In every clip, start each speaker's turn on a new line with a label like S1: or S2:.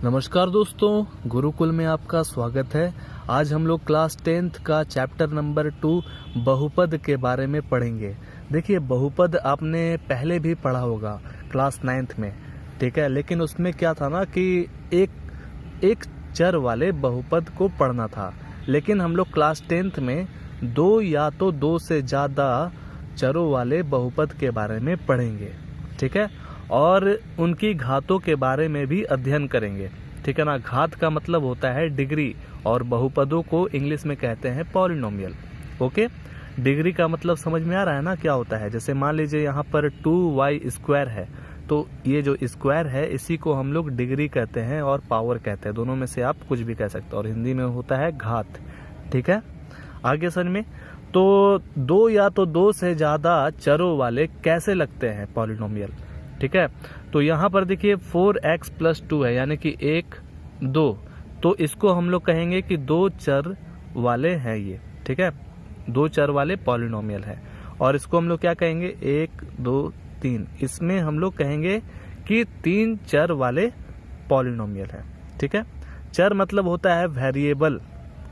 S1: नमस्कार दोस्तों, गुरुकुल में आपका स्वागत है। आज हम लोग क्लास 10th का चैप्टर नंबर 2 बहुपद के बारे में पढ़ेंगे। देखिए, बहुपद आपने पहले भी पढ़ा होगा क्लास 9th में, ठीक है। लेकिन उसमें क्या था ना कि एक चर वाले बहुपद को पढ़ना था। लेकिन हम लोग क्लास 10th में दो या तो दो से ज़्यादा चरों वाले बहुपद के बारे में पढ़ेंगे, ठीक है। और उनकी घातों के बारे में भी अध्ययन करेंगे, ठीक है ना। घात का मतलब होता है डिग्री, और बहुपदों को इंग्लिश में कहते हैं पॉलिनोमियल। ओके, डिग्री का मतलब समझ में आ रहा है ना क्या होता है। जैसे मान लीजिए यहाँ पर 2y² है, तो ये जो स्क्वायर है इसी को हम लोग डिग्री कहते हैं और पावर कहते हैं। दोनों में से आप कुछ भी कह सकते हैं, और हिंदी में होता है घात, ठीक है। आगे समझ में, तो दो या तो दो से ज़्यादा चरों वाले कैसे लगते हैं पॉलिनोमियल, ठीक है। तो यहाँ पर देखिए 4x+2 है, यानी कि 1 2, तो इसको हम लोग कहेंगे कि दो चर वाले हैं ये, ठीक है। दो चर वाले पॉलिनोमियल है। और इसको हम लोग क्या कहेंगे, 1 2 3, इसमें हम लोग कहेंगे कि तीन चर वाले पॉलिनोमियल है, ठीक है। चर मतलब होता है वेरिएबल।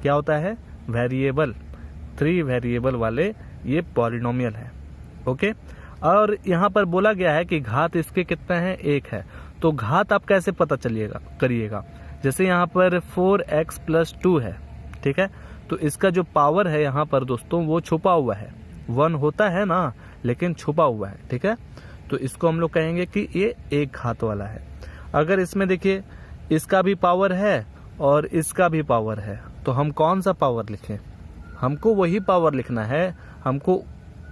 S1: क्या होता है? वेरिएबल। 3 वेरिएबल वाले ये पॉलिनोमियल है। ओके, और यहाँ पर बोला गया है कि घात इसके कितना है, 1 है। तो घात आप कैसे पता करिएगा। जैसे यहाँ पर 4x+2 है, ठीक है। तो इसका जो पावर है यहाँ पर दोस्तों वो छुपा हुआ है। 1 होता है ना, लेकिन छुपा हुआ है, ठीक है। तो इसको हम लोग कहेंगे कि ये एक घात वाला है। अगर इसमें देखिए इसका भी पावर है और इसका भी पावर है, तो हम कौन सा पावर लिखें? हमको वही पावर लिखना है। हमको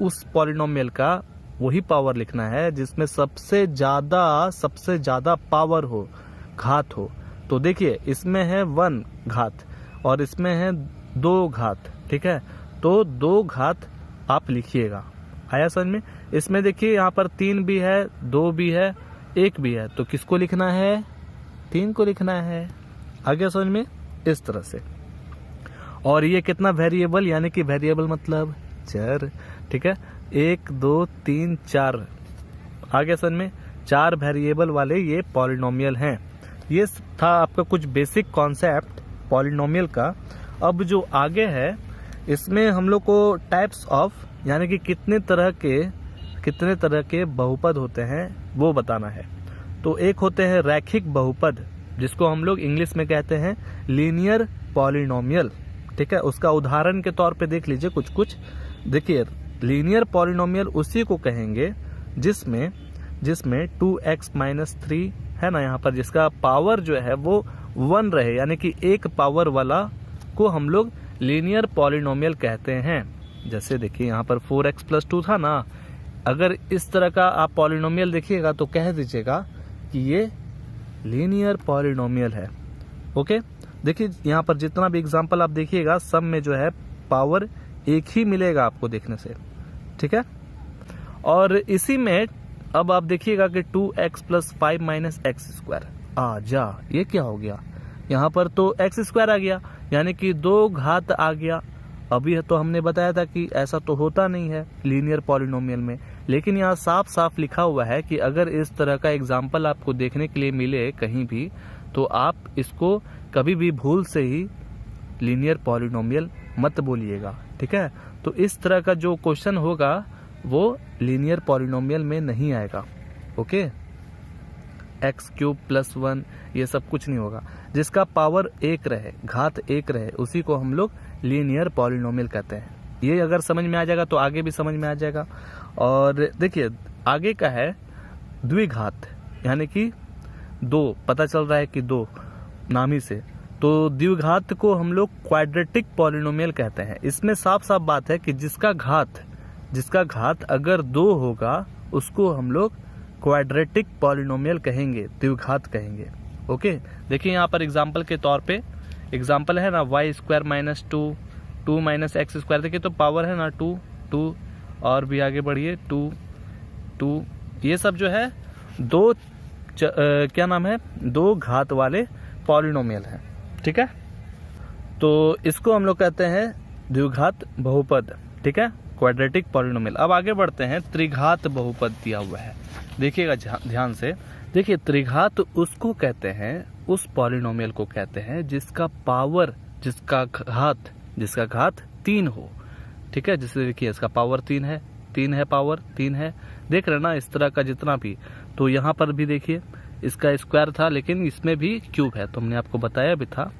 S1: उस पॉलिनोमियल का वही पावर लिखना है जिसमें सबसे ज्यादा पावर हो, घात हो। तो देखिए इसमें है 1 घात और इसमें है 2 घात, ठीक है। तो 2 घात आप लिखिएगा। आया समझ में? इसमें देखिए यहाँ पर 3 भी है, 2 भी है, 1 भी है। तो किसको लिखना है? 3 को लिखना है। आगे समझ में? इस तरह से। और ये कितना वेरिएबल, यानी कि वेरिएबल मतलब चर, ठीक है। 1 2 3 4, आगे समझ में, 4 वेरिएबल वाले ये पॉलिनोमियल हैं। ये था आपका कुछ बेसिक कॉन्सेप्ट पॉलिनोमियल का। अब जो आगे है इसमें हम लोग को टाइप्स ऑफ, यानी कि कितने तरह के बहुपद होते हैं वो बताना है। तो एक होते हैं रैखिक बहुपद, जिसको हम लोग इंग्लिश में कहते हैं लीनियर पॉलिनोमियल, ठीक है। उसका उदाहरण के तौर पे देख लीजिए कुछ। देखिए, लीनियर पॉलिनोमियल उसी को कहेंगे जिसमें 2x-3 है ना, यहाँ पर जिसका पावर जो है वो 1 रहे, यानी कि एक पावर वाला को हम लोग लीनियर पॉलिनोमियल कहते हैं। जैसे देखिए यहाँ पर 4x+2 था ना, अगर इस तरह का आप पॉलिनोमियल देखिएगा तो कह दीजिएगा कि ये लीनियर पॉलिनोमियल है। ओके, देखिए यहाँ पर जितना भी एग्जाम्पल आप देखिएगा सब में जो है पावर एक ही मिलेगा आपको देखने से, ठीक है। और इसी में अब आप देखिएगा कि 2x+5 - x²। ये क्या हो गया? यहाँ पर तो x² आ गया, यानी कि 2 घात आ गया। अभी तो हमने बताया था कि ऐसा तो होता नहीं है लीनियर पॉलिनोमियल में, लेकिन यहाँ साफ साफ लिखा हुआ है कि अगर इस तरह का एग्जाम्पल आपको देखने के लिए मिले कहीं भी, तो आप इसको कभी भी भूल से ही लीनियर पॉलिनोमियल मत बोलिएगा, ठीक है। तो इस तरह का जो क्वेश्चन होगा वो लीनियर पॉलिनोमियल में नहीं आएगा। ओके, x³ + 1 ये सब कुछ नहीं होगा। जिसका पावर 1 रहे, घात 1 रहे, उसी को हम लोग लीनियर पॉलिनोमियल कहते हैं। ये अगर समझ में आ जाएगा तो आगे भी समझ में आ जाएगा। और देखिए आगे का है द्विघात, यानी कि 2, पता चल रहा है कि 2 नाम ही से। तो द्विघात को हम लोग क्वाड्रेटिक पॉलिनोमियल कहते हैं। इसमें साफ साफ बात है कि जिसका घात अगर 2 होगा उसको हम लोग क्वाड्रेटिक पॉलिनोमियल कहेंगे, द्विघात कहेंगे। ओके, देखिए यहाँ पर एग्जाम्पल के तौर पे एग्जाम्पल है ना, y² - 2 2 - x²। देखिए तो पावर है ना 2 और भी आगे बढ़िए 2 ये सब जो है दो घात वाले पॉलिनोमियल है, ठीक है। तो इसको हम लोग कहते हैं द्विघात बहुपद, ठीक है। Quadratic polynomial. अब आगे बढ़ते हैं, त्रिघात बहुपद दिया हुआ है, देखिएगा ध्यान से। देखिए त्रिघात उसको कहते हैं, उस पॉलिनोमियल को कहते हैं जिसका पावर, जिसका घात 3 हो, ठीक है। जैसे देखिए इसका पावर 3 है, पावर 3 है, देख रहे ना इस तरह का जितना भी। तो यहाँ पर भी देखिए इसका स्क्वायर था लेकिन इसमें भी क्यूब है, तो हमने आपको बताया भी था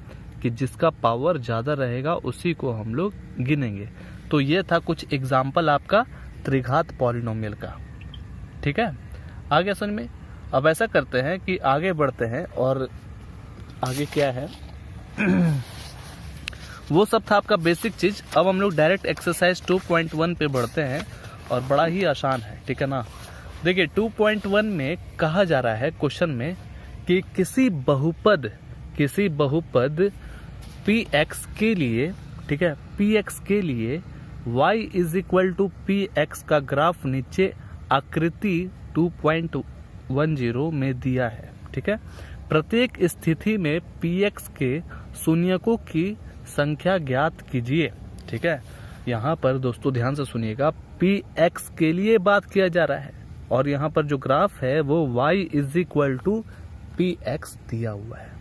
S1: कि जिसका पावर ज़्यादा रहेगा उसी को हम लोग गिनेंगे। तो ये था कुछ एग्जाम्पल आपका त्रिघात पॉलिनोमियल का, ठीक है। आगे समझ में। अब ऐसा करते हैं कि आगे बढ़ते हैं, और आगे क्या है वो सब था आपका बेसिक चीज। अब हम लोग डायरेक्ट एक्सरसाइज 2.1 पे बढ़ते हैं, और बड़ा ही आसान है, ठीक है ना। देखिए 2.1 में कहा जा रहा है क्वेश्चन में कि किसी बहुपद px के लिए, ठीक है, px के लिए y is equal to px का ग्राफ नीचे आकृति 2.10 में दिया है, ठीक है। प्रत्येक स्थिति में px के शून्यकों की संख्या ज्ञात कीजिए, ठीक है। यहाँ पर दोस्तों ध्यान से सुनिएगा, px के लिए बात किया जा रहा है, और यहाँ पर जो ग्राफ है वो y is equal to px दिया हुआ है।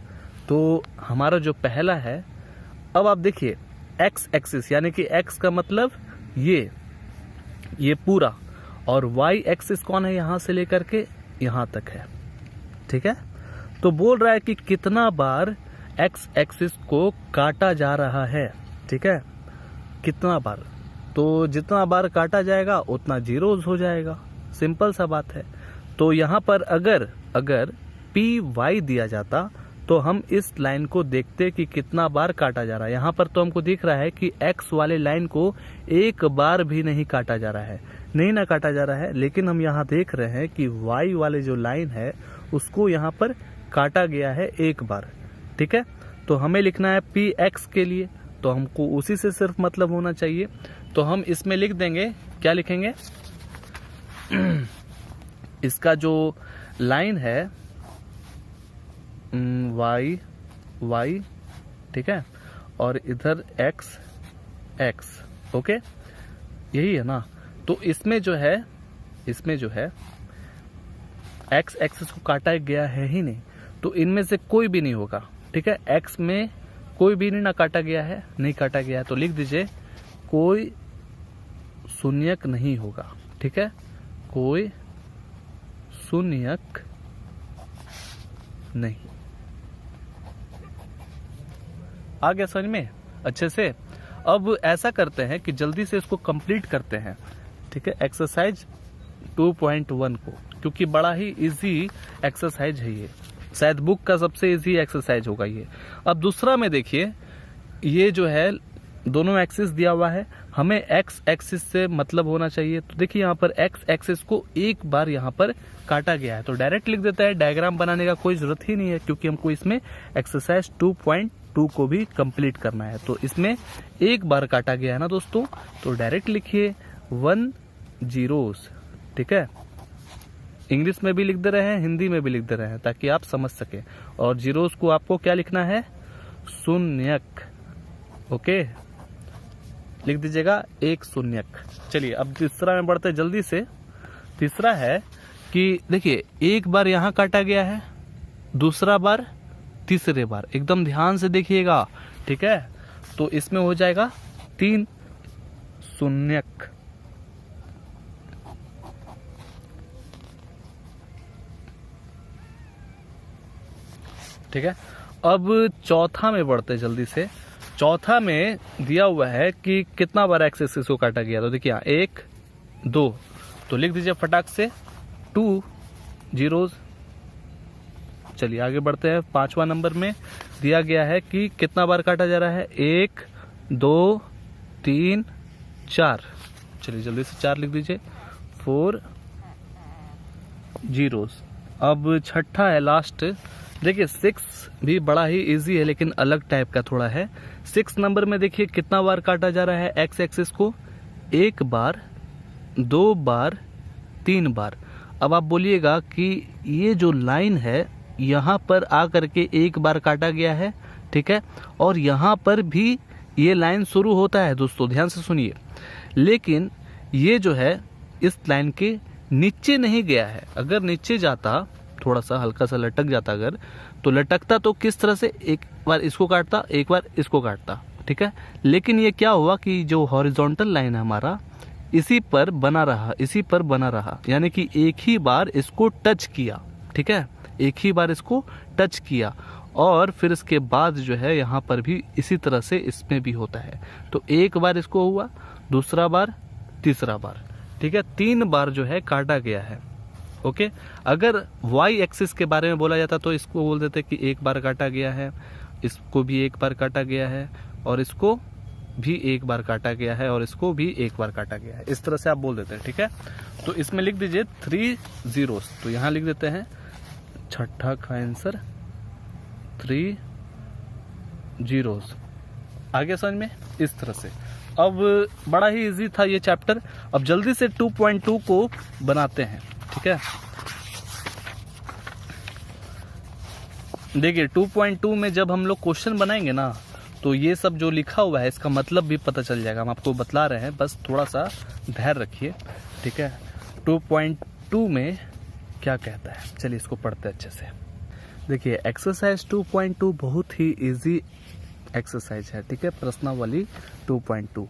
S1: तो हमारा जो पहला है, अब आप देखिए x एक्सिस यानी कि x का मतलब ये पूरा, और y एक्सिस कौन है, यहाँ से लेकर के यहाँ तक है, ठीक है। तो बोल रहा है कि कितना बार x एक्सिस को काटा जा रहा है, ठीक है, कितना बार। तो जितना बार काटा जाएगा उतना जीरोज हो जाएगा, सिंपल सा बात है। तो यहाँ पर अगर py दिया जाता तो हम इस लाइन को देखते कि कितना बार काटा जा रहा है। यहाँ पर तो हमको दिख रहा है कि x वाले लाइन को एक बार भी नहीं काटा जा रहा है, नहीं ना काटा जा रहा है, लेकिन हम यहाँ देख रहे हैं कि y वाले जो लाइन है उसको यहाँ पर काटा गया है एक बार, ठीक है। तो हमें लिखना है px के लिए, तो हमको उसी से सिर्फ मतलब होना चाहिए। तो हम इसमें लिख देंगे, क्या लिखेंगे इसका जो लाइन है y, ठीक है, और इधर x, ओके, यही है ना। तो इसमें जो है x एक्सिस को काटा गया है ही नहीं, तो इनमें से कोई भी नहीं होगा, ठीक है। x में कोई भी नहीं काटा गया है, तो लिख दीजिए कोई शून्यक नहीं होगा, ठीक है, कोई शून्यक नहीं। आ गया समझ में अच्छे से। अब ऐसा करते हैं कि जल्दी से इसको कंप्लीट करते हैं, ठीक है, एक्सरसाइज 2.1 को, क्योंकि बड़ा ही इजी एक्सरसाइज है ये, शायद बुक का सबसे इजी एक्सरसाइज होगा ये। अब दूसरा में देखिए, ये जो है दोनों एक्सिस दिया हुआ है, हमें एक्स एक्सिस से मतलब होना चाहिए। तो देखिए यहाँ पर एक्स एक्सिस को एक बार यहाँ पर काटा गया है, तो डायरेक्ट लिख देता है, डायग्राम बनाने का कोई जरूरत ही नहीं है, क्योंकि हमको इसमें एक्सरसाइज 2.2 को भी कंप्लीट करना है। तो इसमें एक बार काटा गया है ना दोस्तों, तो डायरेक्ट लिखिए 1 zeros, ठीक है। इंग्लिश में भी लिख दे रहे हैं, हिंदी में भी लिख दे रहे हैं, ताकि आप समझ सके। और जीरोस को आपको क्या लिखना है, शून्यक, ओके, लिख दीजिएगा एक शून्यक। चलिए अब तीसरा में बढ़ते जल्दी से। तीसरा है कि देखिए एक बार यहाँ काटा गया है, दूसरा बार, तीसरे बार, एकदम ध्यान से देखिएगा, ठीक है। तो इसमें हो जाएगा 3 शून्यक, ठीक है। अब चौथा में बढ़ते जल्दी से। चौथा में दिया हुआ है कि कितना बार एक्स एक्सिस को काटा गया, तो देखिए 1 2, तो लिख दीजिए फटाक से 2 zeros। चलिए आगे बढ़ते हैं। 5वां नंबर में दिया गया है कि कितना बार काटा जा रहा है, 1 2 3 4, चलिए जल्दी से 4 लिख दीजिए, 4 zeros। अब छठा है लास्ट, देखिए 6 भी बड़ा ही इजी है लेकिन अलग टाइप का थोड़ा है। 6 नंबर में देखिए कितना बार काटा जा रहा है एक्स एक्सिस को, 1 बार, 2 बार, 3 बार। अब आप बोलिएगा कि ये जो लाइन है यहाँ पर आकर के 1 बार काटा गया है, ठीक है, और यहाँ पर भी ये लाइन शुरू होता है दोस्तों, ध्यान से सुनिए। लेकिन ये जो है इस लाइन के नीचे नहीं गया है। अगर नीचे जाता, थोड़ा सा हल्का सा लटक जाता अगर, तो लटकता तो किस तरह से, एक बार इसको काटता, एक बार इसको काटता, ठीक है। लेकिन ये क्या हुआ कि जो हॉरिजॉन्टल लाइन है हमारा, इसी पर बना रहा, इसी पर बना रहा, यानी कि एक ही बार इसको टच किया, ठीक है, एक ही बार इसको टच किया, और फिर इसके बाद जो है यहाँ पर भी इसी तरह से इसमें भी होता है। तो एक बार इसको हुआ, दूसरा बार, तीसरा बार, ठीक है, 3 बार जो है काटा गया है। ओके, अगर वाई एक्सिस के बारे में बोला जाता तो इसको बोल देते कि एक बार काटा गया है, इसको भी एक बार काटा गया है, और इसको भी एक बार काटा गया है, और इसको भी एक बार काटा गया है। इस तरह से आप बोल देते हैं, ठीक है। तो इसमें लिख दीजिए 3 zeros, तो यहाँ लिख देते हैं छठा का आंसर 3 zeros। आगे समझ में, इस तरह से। अब बड़ा ही इजी था ये चैप्टर। अब जल्दी से 2.2 को बनाते हैं, ठीक है। देखिए 2.2 में जब हम लोग क्वेश्चन बनाएंगे ना, तो ये सब जो लिखा हुआ है इसका मतलब भी पता चल जाएगा। हम आपको बतला रहे हैं, बस थोड़ा सा धैर्य रखिए, ठीक है। 2.2 में क्या कहता है, चलिए इसको पढ़ते हैं अच्छे से। देखिए एक्सरसाइज 2.2 बहुत ही इजी एक्सरसाइज है, ठीक है, प्रश्नावली 2.2।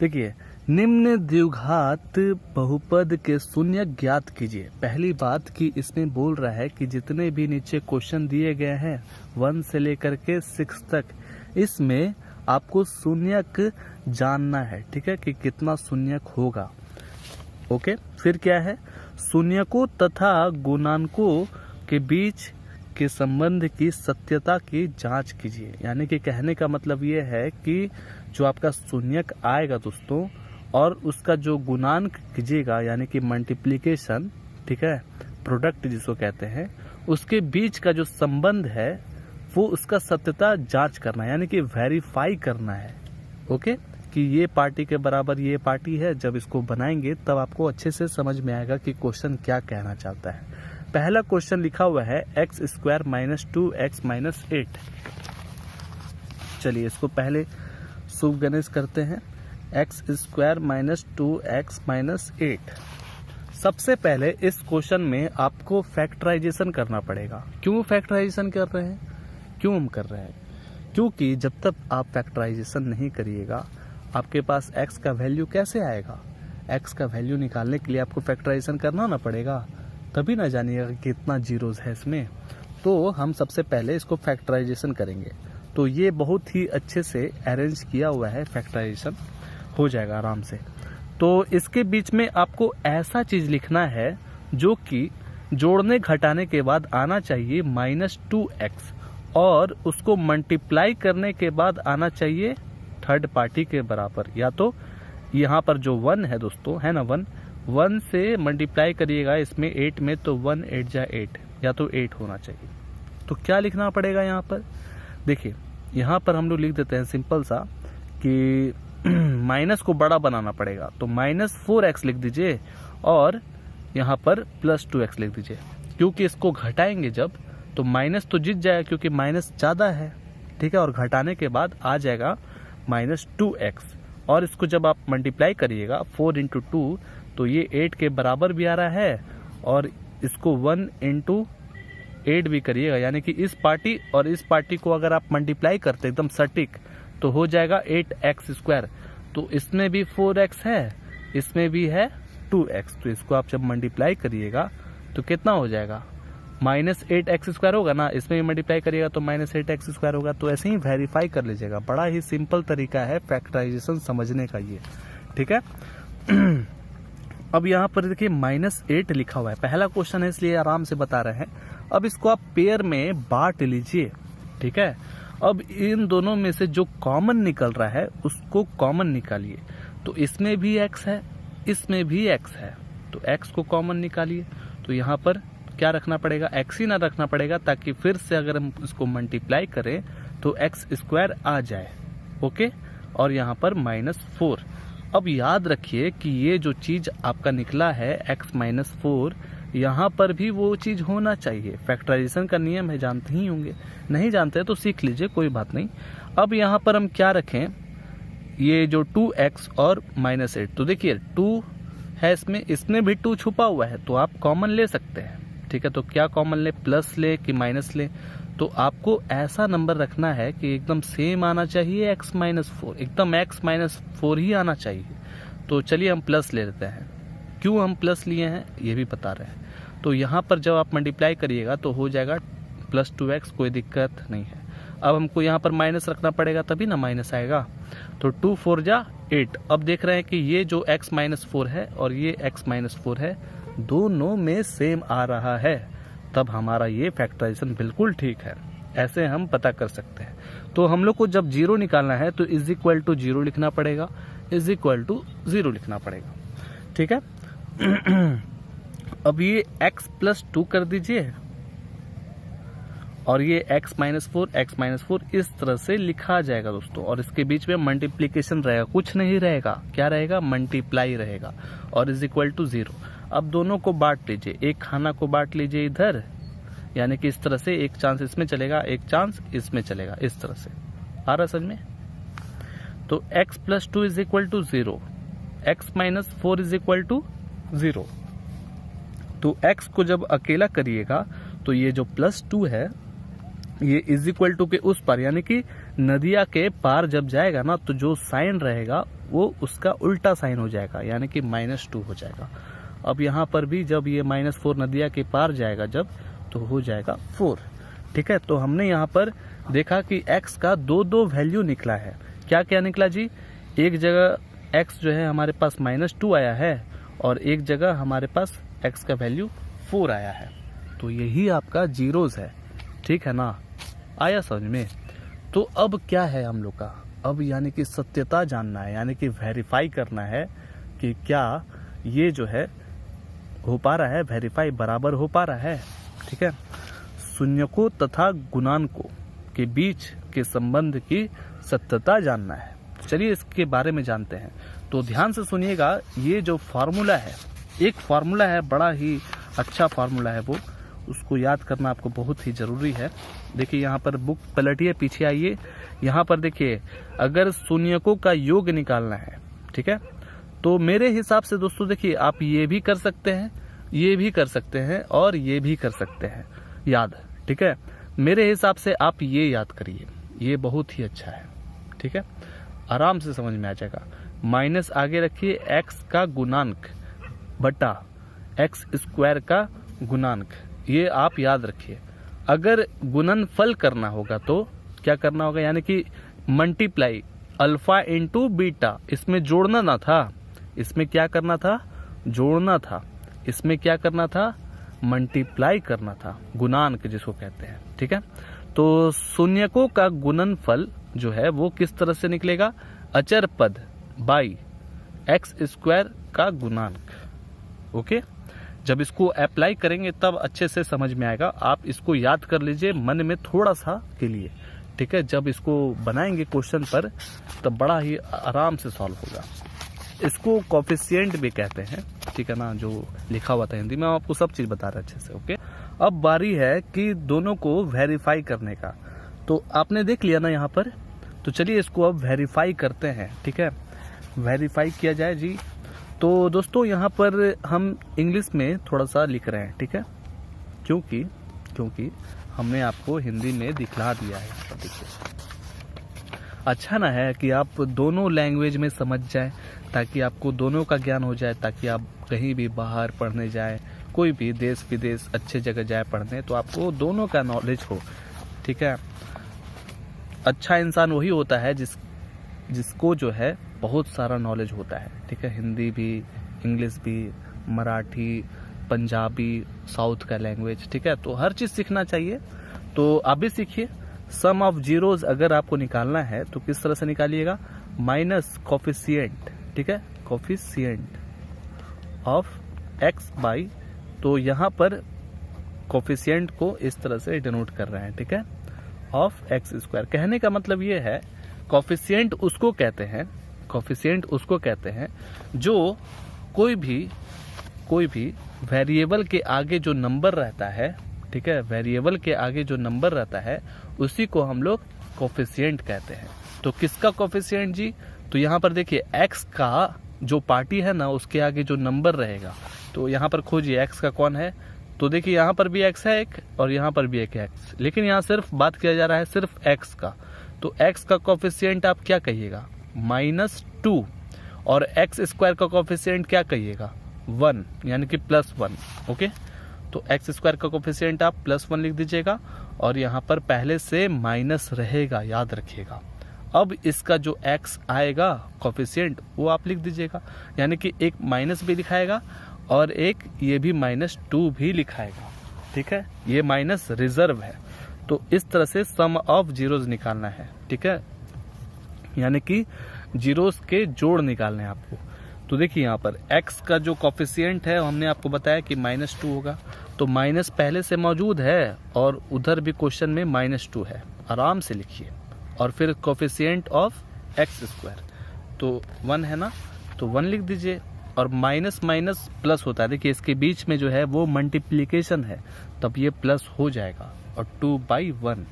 S1: देखिए, निम्न द्विघात बहुपद के शून्य ज्ञात कीजिए। पहली बात कि इसमें बोल रहा है कि जितने भी नीचे क्वेश्चन दिए गए हैं 1 से लेकर के 6 तक, इसमें आपको शून्यक जानना है, ठीक है, कि कितना शून्यक होगा। ओके, फिर क्या है, शून्यकों तथा गुणांकों के बीच के संबंध की सत्यता की जांच कीजिए। यानी कि कहने का मतलब ये है कि जो आपका शून्यक आएगा दोस्तों, और उसका जो गुणांक कीजिएगा, यानी कि मल्टीप्लिकेशन, ठीक है, प्रोडक्ट जिसको कहते हैं, उसके बीच का जो संबंध है वो उसका सत्यता जांच करना है, यानी कि वेरीफाई करना है। ओके, कि ये पार्टी के बराबर ये पार्टी है। जब इसको बनाएंगे तब आपको अच्छे से समझ में आएगा कि क्वेश्चन क्या कहना चाहता है। पहला क्वेश्चन लिखा हुआ है x² - 2x - 8। चलिए इसको पहले शुभ गणेश करते हैं। x² - 2x - 8। सबसे पहले इस क्वेश्चन में आपको फैक्टराइजेशन करना पड़ेगा। क्यों फैक्टराइजेशन कर रहे हैं, क्यों हम कर रहे हैं? क्योंकि जब तक आप फैक्टराइजेशन नहीं करिएगा, आपके पास x का वैल्यू कैसे आएगा? x का वैल्यू निकालने के लिए आपको फैक्टराइजेशन करना ना पड़ेगा, तभी ना जानिएगा कि कितना जीरोस है इसमें। तो हम सबसे पहले इसको फैक्टराइजेशन करेंगे। तो ये बहुत ही अच्छे से अरेंज किया हुआ है, फैक्टराइजेशन हो जाएगा आराम से। तो इसके बीच में आपको ऐसा चीज लिखना है जो कि जोड़ने घटाने के बाद आना चाहिए -2x, और उसको मल्टीप्लाई करने के बाद आना चाहिए थर्ड पार्टी के बराबर। या तो यहाँ पर जो 1 है दोस्तों, है ना, 1 से मल्टीप्लाई करिएगा इसमें 8 में, तो 1 8 जा 8, या तो 8 होना चाहिए। तो क्या लिखना पड़ेगा यहाँ पर? देखिए यहाँ पर हम लोग लिख देते हैं सिंपल सा कि माइनस को बड़ा बनाना पड़ेगा, तो -4x लिख दीजिए, और यहाँ पर +2x लिख दीजिए। क्योंकि इसको घटाएंगे जब, तो माइनस तो जीत जाएगा क्योंकि माइनस ज़्यादा है, ठीक है, और घटाने के बाद आ जाएगा -2x, और इसको जब आप मल्टीप्लाई करिएगा 4 × 2, तो ये 8 के बराबर भी आ रहा है, और इसको 1 × 8 भी करिएगा, यानी कि इस पार्टी और इस पार्टी को अगर आप मल्टीप्लाई करते एकदम सटीक, तो हो जाएगा 8x²। तो इसमें भी 4x है, इसमें भी है 2x, तो इसको आप जब मल्टीप्लाई करिएगा तो कितना हो जाएगा? -8x² होगा ना, इसमें भी मल्टीप्लाई करिएगा तो -8x² होगा। तो ऐसे ही वेरीफाई कर लीजिएगा। बड़ा ही सिंपल तरीका है फैक्टराइजेशन समझने का ये, ठीक है। अब यहाँ पर देखिए -8 लिखा हुआ है, पहला क्वेश्चन है इसलिए आराम से बता रहे हैं। अब इसको आप पेयर में बांट लीजिए, ठीक है। अब इन दोनों में से जो कॉमन निकल रहा है उसको कॉमन निकालिए। तो इसमें भी x है, इसमें भी x है, तो x को कॉमन निकालिए। तो यहाँ पर क्या रखना पड़ेगा? x ही ना रखना पड़ेगा, ताकि फिर से अगर हम इसको मल्टीप्लाई करें तो x² आ जाए। ओके, और यहाँ पर -4। अब याद रखिए कि ये जो चीज आपका निकला है x - 4, यहाँ पर भी वो चीज होना चाहिए। फैक्टराइजेशन का नियम है, जानते ही होंगे, नहीं जानते तो सीख लीजिए, कोई बात नहीं। अब यहाँ पर हम क्या रखें? ये जो 2x और -8, तो देखिए 2 है इसमें भी 2 छुपा हुआ है, तो आप कॉमन ले सकते हैं। ठीक है, तो क्या कॉमन ले, प्लस ले कि माइनस ले? तो आपको ऐसा नंबर रखना है कि एकदम सेम आना चाहिए x-4, एकदम x-4 ही आना चाहिए। तो चलिए हम प्लस ले लेते हैं। क्यों हम प्लस लिए हैं ये भी बता रहे हैं। तो यहाँ पर जब आप मल्टीप्लाई करिएगा तो हो जाएगा +2x, कोई दिक्कत नहीं है। अब हमको यहाँ पर माइनस रखना पड़ेगा तभी ना माइनस आएगा। तो 2 4 जा 8। अब देख रहे हैं कि ये जो x-4 है और ये x-4 है, दोनों में सेम आ रहा है, तब हमारा ये फैक्टराइजेशन बिल्कुल ठीक है। ऐसे हम पता कर सकते हैं। तो हम लोग को जब 0 निकालना है तो =0 लिखना पड़ेगा, =0 लिखना पड़ेगा। ठीक है। अब ये x+2 कर दीजिए और ये x-4 इस तरह से लिखा जाएगा दोस्तों। और इसके बीच में मल्टीप्लीकेशन रहेगा, कुछ नहीं रहेगा, क्या रहेगा, मल्टीप्लाई रहेगा और =0। अब दोनों को बांट लीजिए, एक खाना को बांट लीजिए इधर, यानी कि इस तरह से एक चांस इसमें चलेगा, एक चांस इसमें चलेगा, इस तरह से आ रहा समझ में। तो x+2 =0, x-4 =0। तो x को जब अकेला करिएगा तो ये जो +2 है ये = के उस पार, यानी कि नदिया के पार जब जाएगा ना तो जो साइन रहेगा वो उसका उल्टा साइन हो जाएगा, यानी कि -2 हो जाएगा। अब यहाँ पर भी जब ये -4 नदिया के पार जाएगा जब, तो हो जाएगा 4। ठीक है, तो हमने यहाँ पर देखा कि x का 2 वैल्यू निकला है। क्या क्या निकला जी? एक जगह x जो है हमारे पास -2 आया है और एक जगह हमारे पास x का वैल्यू 4 आया है। तो यही आपका जीरोस है। ठीक है ना, आया समझ में। तो अब क्या है हम लोग का, अब यानी कि सत्यता जानना है, यानी कि वेरीफाई करना है कि क्या ये जो है हो पा रहा है, वेरीफाई बराबर हो पा रहा है। ठीक है, शून्यकों तथा गुणांकों के बीच के संबंध की सत्यता जानना है। चलिए इसके बारे में जानते हैं। तो ध्यान से सुनिएगा, ये जो फार्मूला है, एक फार्मूला है, बड़ा ही अच्छा फार्मूला है, वो उसको याद करना आपको बहुत ही जरूरी है। देखिए यहाँ पर बुक पलटिए, पीछे आइए, यहाँ पर देखिए, अगर शून्यकों का योग निकालना है, ठीक है, तो मेरे हिसाब से दोस्तों देखिए, आप ये भी कर सकते हैं, ये भी कर सकते हैं और ये भी कर सकते हैं याद। ठीक है, मेरे हिसाब से आप ये याद करिए, ये बहुत ही अच्छा है। ठीक है, आराम से समझ में आ जाएगा। माइनस आगे रखिए, x का गुणांक बटा x² का गुणांक, ये आप याद रखिए। अगर गुणनफल करना होगा तो क्या करना होगा, यानी कि मल्टीप्लाई अल्फा इंटू बीटा, इसमें जोड़ना ना था, इसमें क्या करना था, जोड़ना था, इसमें क्या करना था, मल्टीप्लाई करना था, गुणांक जिसको कहते हैं। ठीक है, तो शून्यकों का गुणनफल जो है वो किस तरह से निकलेगा, अचर पद बाई x² का गुणांक। ओके, जब इसको अप्लाई करेंगे तब अच्छे से समझ में आएगा। आप इसको याद कर लीजिए मन में थोड़ा सा के लिए। ठीक है, जब इसको बनाएंगे क्वेश्चन पर तब बड़ा ही आराम से सॉल्व होगा। इसको कोफिशिएंट भी कहते हैं। ठीक है ना, जो लिखा हुआ था हिंदी में, आपको सब चीज बता रहा अच्छे से। ओके, अब बारी है कि दोनों को वेरीफाई करने का। तो आपने देख लिया ना यहाँ पर, तो चलिए इसको अब वेरीफाई करते हैं। ठीक है, वेरीफाई किया जाए जी। तो दोस्तों यहाँ पर हम इंग्लिश में थोड़ा सा लिख रहे हैं। ठीक है, क्योंकि हमने आपको हिंदी में दिखला दिया है। देखिए, अच्छा ना है कि आप दोनों लैंग्वेज में समझ जाए, ताकि आपको दोनों का ज्ञान हो जाए, ताकि आप कहीं भी बाहर पढ़ने जाए, कोई भी देश विदेश अच्छे जगह जाए पढ़ने, तो आपको दोनों का नॉलेज हो। ठीक है, अच्छा इंसान वही होता है जिसको जो है बहुत सारा नॉलेज होता है। ठीक है, हिंदी भी, इंग्लिश भी, मराठी, पंजाबी, साउथ का लैंग्वेज। ठीक है, तो हर चीज़ सीखना चाहिए। तो आप भी सीखिए। सम ऑफ जीरोज अगर आपको निकालना है तो किस तरह से निकालिएगा, माइनस कोफिशिएंट। ठीक है, कोफिशिएंट ऑफ x बाई, तो यहाँ पर कोफिशिएंट को इस तरह से डिनोट कर रहे हैं। ठीक है, ऑफ x²। कहने का मतलब ये है, कोफिशिएंट उसको कहते हैं, कोफिशिएंट उसको कहते हैं जो कोई भी वेरिएबल के आगे जो नंबर रहता है। ठीक है, वेरिएबल के आगे जो नंबर रहता है उसी को हम लोग कोफिशिएंट कहते हैं। तो किसका कोफिशिएंट जी, तो यहाँ पर देखिए x का जो पार्टी है ना उसके आगे जो नंबर रहेगा, तो यहाँ पर खोजिए x का कौन है। तो देखिए यहाँ पर भी x है एक और यहाँ पर भी एक x, लेकिन यहाँ सिर्फ बात किया जा रहा है सिर्फ x का। तो x का कोफिशिएंट आप क्या कहिएगा, -2, और x स्क्वायर का कोफिशिएंट क्या कहिएगा, 1, यानी कि +1। ओके, तो x स्क्वायर का कोफिशिएंट आप +1 लिख दीजिएगा और यहाँ पर पहले से माइनस रहेगा, याद रखिएगा। अब इसका जो x आएगा कोफिशिएंट वो आप लिख दीजिएगा, यानी कि एक माइनस भी लिखाएगा और एक ये भी -2 भी लिखाएगा। ठीक है, ये माइनस रिजर्व है। तो इस तरह से सम ऑफ जीरोस निकालना है। ठीक है, यानी कि जीरोस के जोड़ निकालने हैं आपको। तो देखिए यहाँ पर x का जो कोफिशिएंट है हमने आपको बताया कि -2 होगा, तो माइनस पहले से मौजूद है और उधर भी क्वेश्चन में -2 है, आराम से लिखिए। और फिर कोफिशिएंट ऑफ x स्क्वायर तो 1 है ना, तो 1 लिख दीजिए। और माइनस माइनस प्लस होता है, देखिए इसके बीच में जो है वो मल्टीप्लिकेशन है, तब ये प्लस हो जाएगा और 2/1।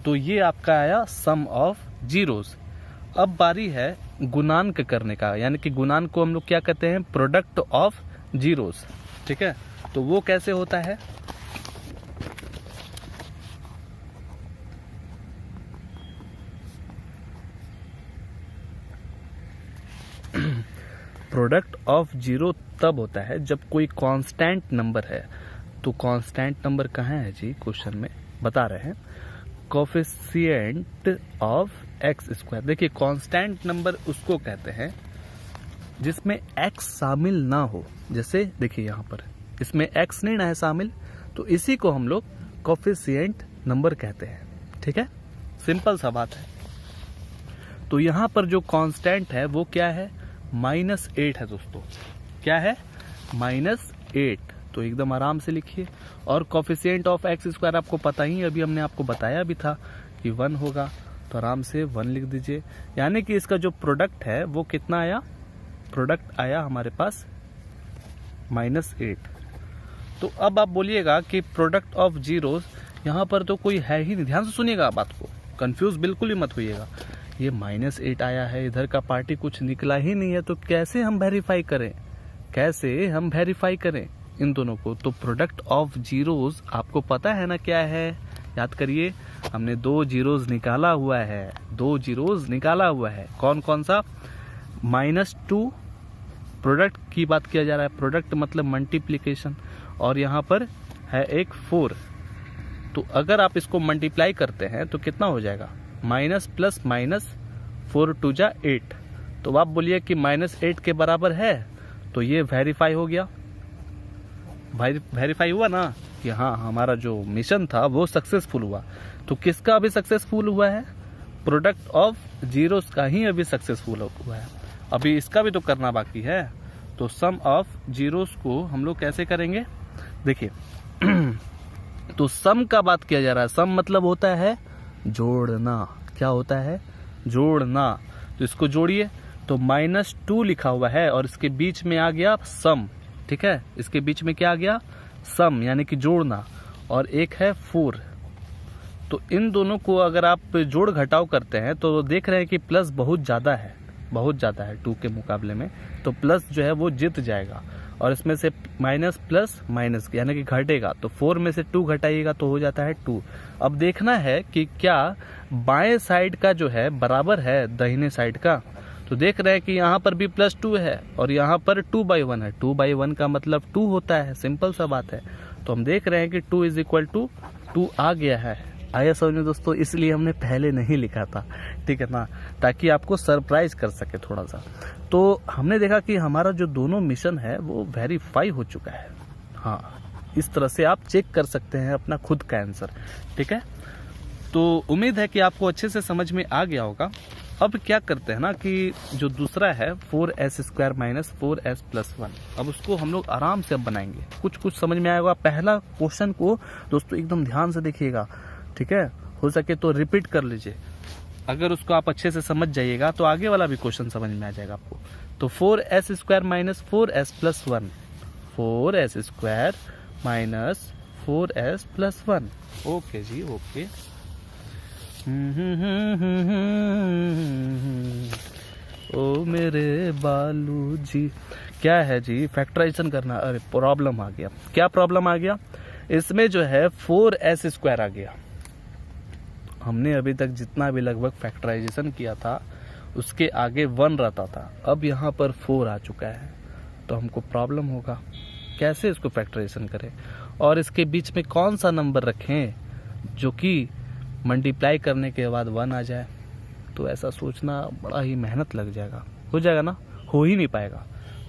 S1: तो ये आपका आया सम ऑफ जीरोस। अब बारी है गुणांक करने का, यानी कि गुणांक को हम लोग क्या कहते हैं, प्रोडक्ट ऑफ जीरोस। ठीक है, तो वो कैसे होता है, प्रोडक्ट ऑफ जीरो तब होता है जब कोई कांस्टेंट नंबर है। तो कांस्टेंट नंबर कहाँ है जी, क्वेश्चन में बता रहे हैं कोफिशिएंट ऑफ एक्स स्क्वायर। देखिए कांस्टेंट नंबर उसको कहते हैं जिसमें x शामिल ना हो। जैसे देखिए यहाँ पर इसमें x नहीं ना है शामिल, तो इसी को हम लोग कोफिशिएंट नंबर कहते हैं। ठीक है, सिंपल सा बात है। तो यहाँ पर जो कांस्टेंट है वो क्या है, -8 है दोस्तों। क्या है, -8। तो एकदम आराम से लिखिए। और कोफिशिएंट ऑफ एक्स स्क्वायर आपको पता ही, अभी हमने आपको बताया भी था कि 1 होगा, तो आराम से 1 लिख दीजिए। यानी कि इसका जो प्रोडक्ट है वो कितना आया, प्रोडक्ट आया हमारे पास -8। तो अब आप बोलिएगा कि प्रोडक्ट ऑफ जीरोस, यहाँ पर तो कोई है ही नहीं। ध्यान से सुनिएगा बात को, कंफ्यूज बिल्कुल ही मत होइएगा। ये -8 आया है, इधर का पार्टी कुछ निकला ही नहीं है, तो कैसे हम वेरीफाई करें, कैसे हम वेरीफाई करें इन दोनों को। तो प्रोडक्ट ऑफ जीरोस आपको पता है ना क्या है, याद करिए, हमने 2 जीरोस निकाला हुआ है, 2 जीरोस निकाला हुआ है। कौन कौन सा, -2 प्रोडक्ट की बात किया जा रहा है, प्रोडक्ट मतलब मल्टीप्लिकेशन, और यहाँ पर है एक 4। तो अगर आप इसको मल्टीप्लाई करते हैं तो कितना हो जाएगा, माइनस प्लस माइनस 4 2 जा 8। तो आप बोलिए कि -8 के बराबर है, तो ये वेरीफाई हो गया, वेरीफाई हुआ ना कि हाँ हमारा जो मिशन था वो सक्सेसफुल हुआ। तो किसका अभी सक्सेसफुल हुआ है, प्रोडक्ट ऑफ जीरोस का ही अभी सक्सेसफुल हुआ है, अभी इसका भी तो करना बाकी है। तो सम ऑफ जीरोस को हम लोग कैसे करेंगे, देखिए तो सम का बात किया जा रहा है, सम मतलब होता है जोड़ना। क्या होता है, जोड़ना। तो इसको जोड़िए, तो -2 लिखा हुआ है और इसके बीच में आ गया सम। ठीक है, इसके बीच में क्या आ गया, सम, यानी कि जोड़ना, और एक है 4। तो इन दोनों को अगर आप जोड़ घटाव करते हैं तो देख रहे हैं कि प्लस बहुत ज़्यादा है, बहुत ज़्यादा है 2 के मुकाबले में, तो प्लस जो है वो जीत जाएगा। और इसमें से माइनस प्लस माइनस यानी कि घटेगा, तो 4 में से 2 घटाइएगा तो हो जाता है 2। अब देखना है कि क्या बाएं साइड का जो है बराबर है दाहिने साइड का। तो देख रहे हैं कि यहाँ पर भी +2 है और यहाँ पर 2/1 है। 2/1 का मतलब 2 होता है, सिंपल सा बात है। तो हम देख रहे हैं कि 2 = 2 आ गया है। आया समझ में दोस्तों, इसलिए हमने पहले नहीं लिखा था, ठीक है ना, ताकि आपको सरप्राइज कर सके थोड़ा सा। तो हमने देखा कि हमारा जो दोनों मिशन है वो वेरीफाई हो चुका है। हाँ, इस तरह से आप चेक कर सकते हैं अपना खुद का आंसर। ठीक है, तो उम्मीद है कि आपको अच्छे से समझ में आ गया होगा। अब क्या करते हैं ना कि जो दूसरा है 4s² - 4s + 1, अब उसको हम लोग आराम से अब बनाएंगे, कुछ कुछ समझ में आएगा। पहला क्वेश्चन को दोस्तों एकदम ध्यान से देखिएगा, ठीक है, हो सके तो रिपीट कर लीजिए। अगर उसको आप अच्छे से समझ जाइएगा तो आगे वाला भी क्वेश्चन समझ में आ जाएगा आपको। तो 4s² - 4s + 1, 4s² - 4s + 1। Okay जी, ओके। ओ मेरे बालू जी। क्या है जी, फैक्टराइजेशन करना। अरे प्रॉब्लम आ गया। क्या प्रॉब्लम आ गया? इसमें जो है 4s² आ गया। हमने अभी तक जितना भी लगभग फैक्टराइजेशन किया था उसके आगे 1 रहता था, अब यहाँ पर 4 आ चुका है, तो हमको प्रॉब्लम होगा। कैसे इसको फैक्टराइजेशन करें और इसके बीच में कौन सा नंबर रखें जो कि मल्टीप्लाई करने के बाद 1 आ जाए? तो ऐसा सोचना बड़ा ही मेहनत लग जाएगा। हो जाएगा ना? हो ही नहीं पाएगा।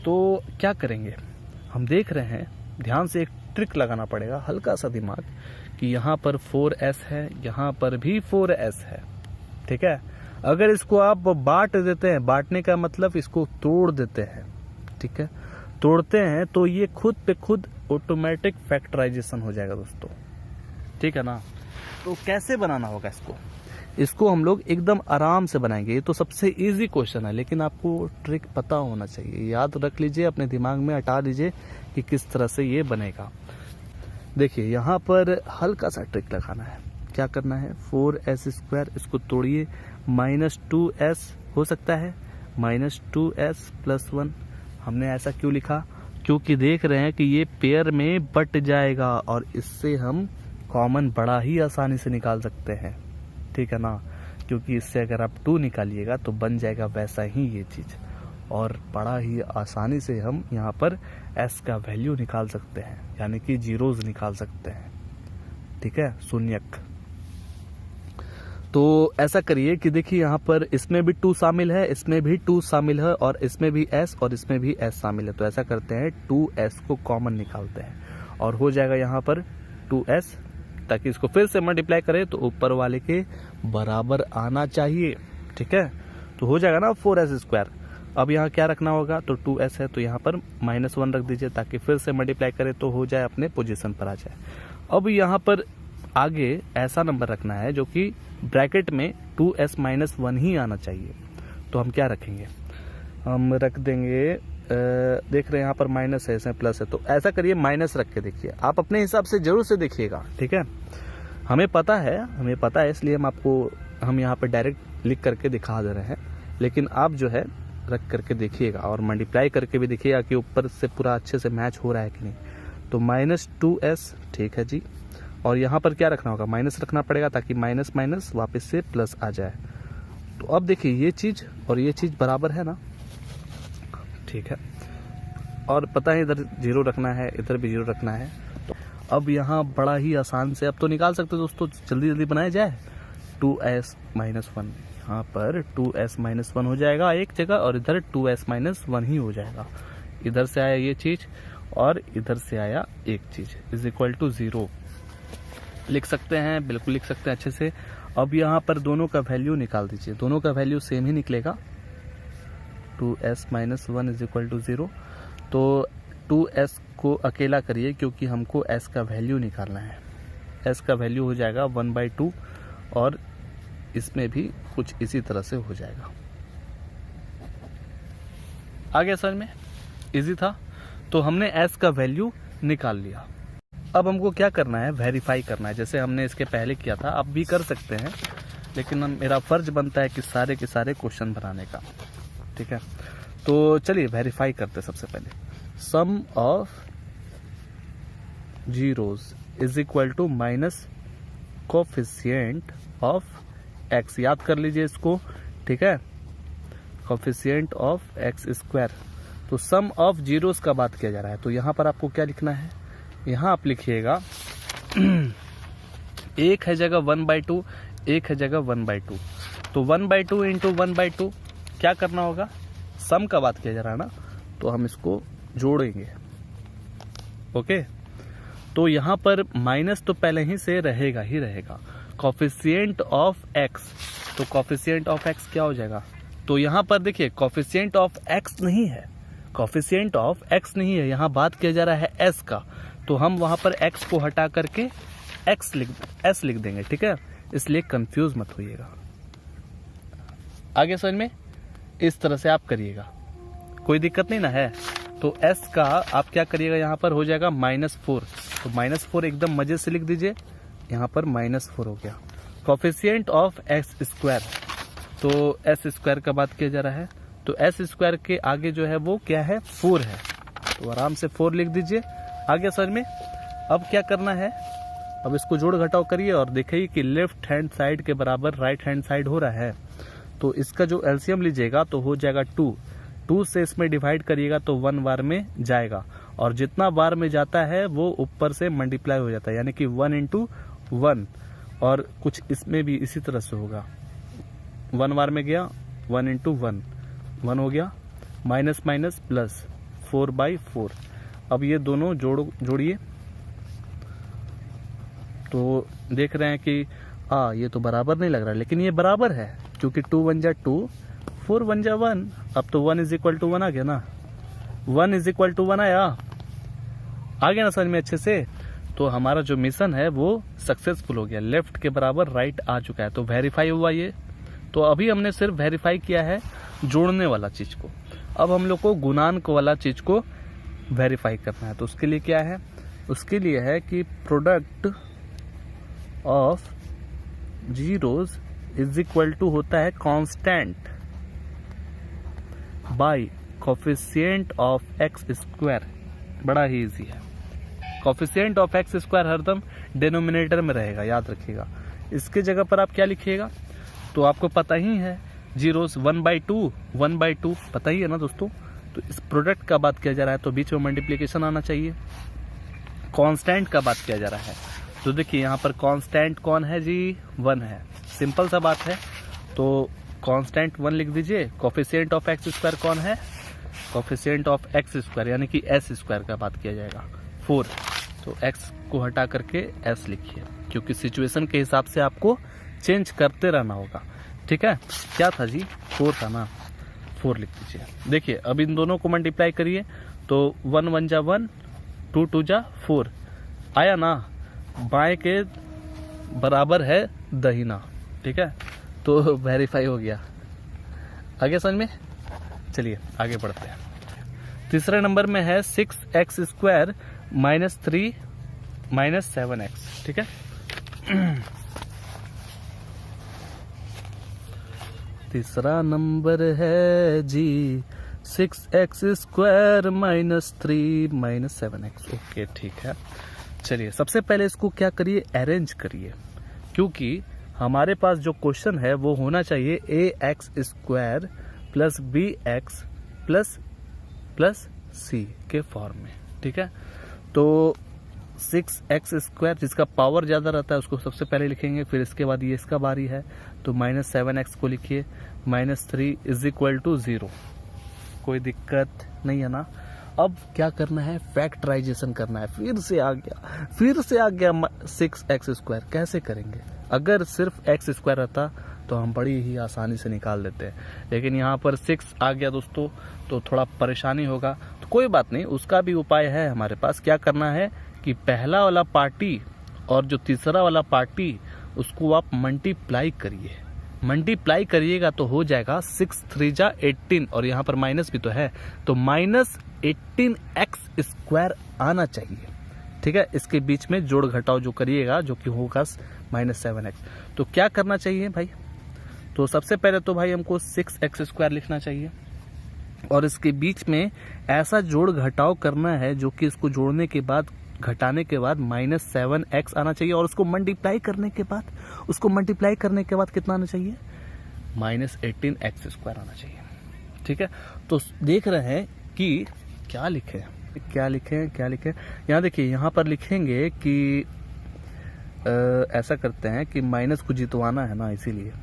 S1: तो क्या करेंगे, हम देख रहे हैं, ध्यान से एक ट्रिक लगाना पड़ेगा, हल्का सा दिमाग, कि यहाँ पर 4s है, यहाँ पर भी 4s है। ठीक है, अगर इसको आप बांट देते हैं, बांटने का मतलब इसको तोड़ देते हैं, ठीक है, तोड़ते हैं तो ये खुद पे खुद ऑटोमेटिक फैक्टराइजेशन हो जाएगा दोस्तों। ठीक है ना? तो कैसे बनाना होगा इसको हम लोग एकदम आराम से बनाएंगे। ये तो सबसे इजी क्वेश्चन है, लेकिन आपको ट्रिक पता होना चाहिए। याद रख लीजिए, अपने दिमाग में हटा दीजिए कि किस तरह से ये बनेगा। देखिए यहाँ पर हल्का सा ट्रिक लगाना है। क्या करना है, 4s², इसको तोड़िए, -2s हो सकता है, -2s + 1। हमने ऐसा क्यों लिखा? क्योंकि देख रहे हैं कि ये पेयर में बट जाएगा और इससे हम कॉमन बड़ा ही आसानी से निकाल सकते हैं। ठीक है ना? क्योंकि इससे अगर आप 2 निकालिएगा तो बन जाएगा वैसा ही ये चीज, और बड़ा ही आसानी से हम यहाँ पर s का वैल्यू निकाल सकते हैं, यानी कि जीरोज निकाल सकते हैं। ठीक है, शून्यक। तो ऐसा करिए कि देखिए यहाँ पर इसमें भी 2 शामिल है, इसमें भी 2 शामिल है, और इसमें भी s और इसमें भी s शामिल है। तो ऐसा करते हैं 2s को कॉमन निकालते हैं और हो जाएगा यहाँ पर 2s, ताकि इसको फिर से मल्टीप्लाई करें तो ऊपर वाले के बराबर आना चाहिए। ठीक है, तो हो जाएगा ना 4s²। अब यहाँ क्या रखना होगा, तो 2s है तो यहाँ पर -1 रख दीजिए, ताकि फिर से मल्टीप्लाई करें तो हो जाए, अपने पोजीशन पर आ जाए। अब यहाँ पर आगे ऐसा नंबर रखना है जो कि ब्रैकेट में 2s - 1 ही आना चाहिए। तो हम क्या रखेंगे, हम रख देंगे, देख रहे हैं यहाँ पर माइनस है, इसमें प्लस है, तो ऐसा करिए माइनस रख के देखिए। आप अपने हिसाब से जरूर से देखिएगा। ठीक है, हमें पता है इसलिए हम यहाँ पर डायरेक्ट लिख करके दिखा दे रहे हैं, लेकिन आप जो है रख करके देखिएगा और मल्टीप्लाई करके भी देखिएगा कि ऊपर से पूरा अच्छे से मैच हो रहा है कि नहीं। तो -2s, ठीक है जी, और यहाँ पर क्या रखना होगा, माइनस रखना पड़ेगा, ताकि माइनस माइनस वापस से प्लस आ जाए। तो अब देखिए ये चीज और ये चीज बराबर है ना? ठीक है, और पता है इधर 0 रखना है, इधर भी 0 रखना है। तो अब यहाँ बड़ा ही आसान से अब तो निकाल सकते हो दोस्तों, जल्दी जल्दी बनाया जाए। 2s - 1, यहाँ पर 2s - 1 हो जाएगा एक जगह, और इधर 2s - 1 ही हो जाएगा। इधर से आया ये चीज और इधर से आया एक चीज, = 0 लिख सकते हैं, बिल्कुल लिख सकते हैं अच्छे से। अब यहाँ पर दोनों का वैल्यू निकाल दीजिए, दोनों का वैल्यू सेम ही निकलेगा। 2s - 1 = 0। तो 2s को अकेला करिए, क्योंकि हमको s का वैल्यू निकालना है। s का वैल्यू हो जाएगा 1/2, और इसमें भी कुछ इसी तरह से हो जाएगा। आगे समझ में? इजी था। तो हमने s का वैल्यू निकाल लिया। अब हमको क्या करना है, वेरीफाई करना है, जैसे हमने इसके पहले किया था। आप भी कर सकते हैं, लेकिन मेरा फर्ज बनता है कि सारे के सारे क्वेश्चन बनाने का। ठीक है, तो चलिए वेरीफाई करते हैं। सबसे पहले sum of zeros = minus coefficient of x। याद कर लीजिए इसको। ठीक है, कोफिशिएंट ऑफ x²। तो सम ऑफ जीरोस का बात किया जा रहा है, तो यहाँ पर आपको क्या लिखना है, यहाँ आप लिखिएगा एक है जगह 1/2, एक है जगह 1/2। तो 1/2 इंटू 1/2 क्या करना होगा, सम का बात किया जा रहा है ना, तो हम इसको जोड़ेंगे। ओके, तो यहाँ पर माइनस तो पहले ही से रहेगा ही रहेगा। कोफिशिएंट ऑफ x, तो कोफिशिएंट ऑफ x क्या हो जाएगा, तो यहाँ पर देखिए कोफिशिएंट ऑफ x नहीं है, कोफिशिएंट ऑफ x नहीं है, यहाँ बात किया जा रहा है s का। तो हम वहां पर x को हटा करके s लिख देंगे। ठीक है, इसलिए कंफ्यूज मत होइएगा। आगे समझ में? इस तरह से आप करिएगा, कोई दिक्कत नहीं ना है। तो s का आप क्या करिएगा, यहाँ पर हो जाएगा -4। तो -4 एकदम मजे से लिख दीजिए, यहाँ पर -4 हो गया। कोफिशिएंट ऑफ x², तो s² का बात किया जा रहा है, तो एस स्क्वायर के आगे जो है वो क्या है, 4 है, तो आराम से 4 लिख दीजिए। आगे समझ में। अब क्या करना है, अब इसको जोड़ घटाव करिए और देखिए कि लेफ्ट हैंड साइड के बराबर राइट हैंड साइड हो रहा है, तो इसका जो एलसीएम लीजिएगा तो हो जाएगा 2 से इसमें डिवाइड करिएगा तो 1 बार में जाएगा, और जितना बार में जाता है वो ऊपर से मल्टीप्लाई हो जाता है, यानी कि 1 into 1, और कुछ इसमें भी इसी तरह से होगा, 1 बार में गया 1 into 1, 1 हो गया, माइनस माइनस प्लस 4/4। अब ये दोनों जोड़िए तो देख रहे हैं कि ये तो बराबर नहीं लग रहा है, लेकिन ये बराबर है क्योंकि 2 1 जा 2, 4 1 जा 1। अब तो 1 = 1 आ गया ना, 1 = 1 आया, आ गया ना समझ में अच्छे से। तो हमारा जो मिशन है वो सक्सेसफुल हो गया, लेफ्ट के बराबर राइट आ चुका है, तो वेरीफाई हुआ ये। तो अभी हमने सिर्फ वेरीफाई किया है जोड़ने वाला चीज को, अब हम लोग को गुणांक वाला चीज को वेरीफाई करना है। तो उसके लिए क्या है, उसके लिए है कि product of zeros is equal to होता है constant by coefficient of x square. बड़ा ही इजी है, कोफिशिएंट ऑफ एक्स स्क्वायर हरदम डिनोमिनेटर में रहेगा, याद रखिएगा। इसके जगह पर आप क्या लिखिएगा, तो आपको पता ही है जीरोस 1/2 पता ही है ना दोस्तों। तो इस प्रोडक्ट का बात किया जा रहा है तो बीच में मल्टीप्लिकेशन आना चाहिए। कांस्टेंट का बात किया जा रहा है तो देखिए यहाँ पर कांस्टेंट कौन है जी, 1 है, सिंपल सा बात है। तो कांस्टेंट 1 लिख दीजिए। कोफिशिएंट ऑफ एक्स स्क्वायर कौन है, कोफिशिएंट ऑफ एक्स स्क्वायर यानी कि एस स्क्वायर का बात किया जाएगा 4, तो एक्स को हटा करके एस लिखिए, क्योंकि सिचुएशन के हिसाब से आपको चेंज करते रहना होगा, ठीक है। क्या था जी, 4 था ना, 4 लिख दीजिए। देखिए अब इन दोनों को मल्टीप्लाई करिए तो 1 1 जा 1, 2 2 जा 4 आया ना, बाएं के बराबर है दहिना, ठीक है, तो वेरीफाई हो गया। आगे समझ में, चलिए आगे बढ़ते हैं। तीसरे नंबर में है 6x square minus 3 minus 7x, ठीक है। तीसरा नंबर है जी 6x square minus 3 minus 7x। Okay ठीक है, चलिए सबसे पहले इसको क्या करिए, अरेंज करिए, क्योंकि हमारे पास जो क्वेश्चन है वो होना चाहिए ax square plus bx plus c के फॉर्म में, ठीक है। तो 6x स्क्वायर जिसका पावर ज्यादा रहता है उसको सबसे पहले लिखेंगे, फिर इसके बाद ये इसका बारी है तो माइनस 7x को लिखिए, माइनस 3 = 0, कोई दिक्कत नहीं है ना। अब क्या करना है, फैक्टराइजेशन करना है। फिर से आ गया 6x स्क्वायर। कैसे करेंगे, अगर सिर्फ x स्क्वायर रहता तो हम बड़ी ही आसानी से निकाल देते हैं, लेकिन यहाँ पर 6 आ गया दोस्तों तो थोड़ा परेशानी होगा। तो कोई बात नहीं, उसका भी उपाय है हमारे पास। क्या करना है कि पहला वाला पार्टी और जो तीसरा वाला पार्टी उसको आप मल्टीप्लाई करिए। मल्टीप्लाई करिएगा तो हो जाएगा 6 3 जा 18, और यहाँ पर माइनस भी तो है, तो माइनस 18x स्क्वायर आना चाहिए, ठीक है। इसके बीच में जोड़ घटाव जो करिएगा जो कि होगा माइनस 7x। तो क्या करना चाहिए भाई, तो सबसे पहले तो भाई हमको 6x स्क्वायर लिखना चाहिए, और इसके बीच में ऐसा जोड़ घटाव करना है जो कि इसको जोड़ने के बाद घटाने के बाद माइनस 7x आना चाहिए, और उसको मल्टीप्लाई करने के बाद कितना आना चाहिए, माइनस 18x स्क्वायर आना चाहिए, ठीक है। तो देख रहे हैं कि क्या लिखें यहाँ देखिए, यहाँ पर लिखेंगे कि ऐसा करते हैं कि माइनस को जितवाना है ना, इसीलिए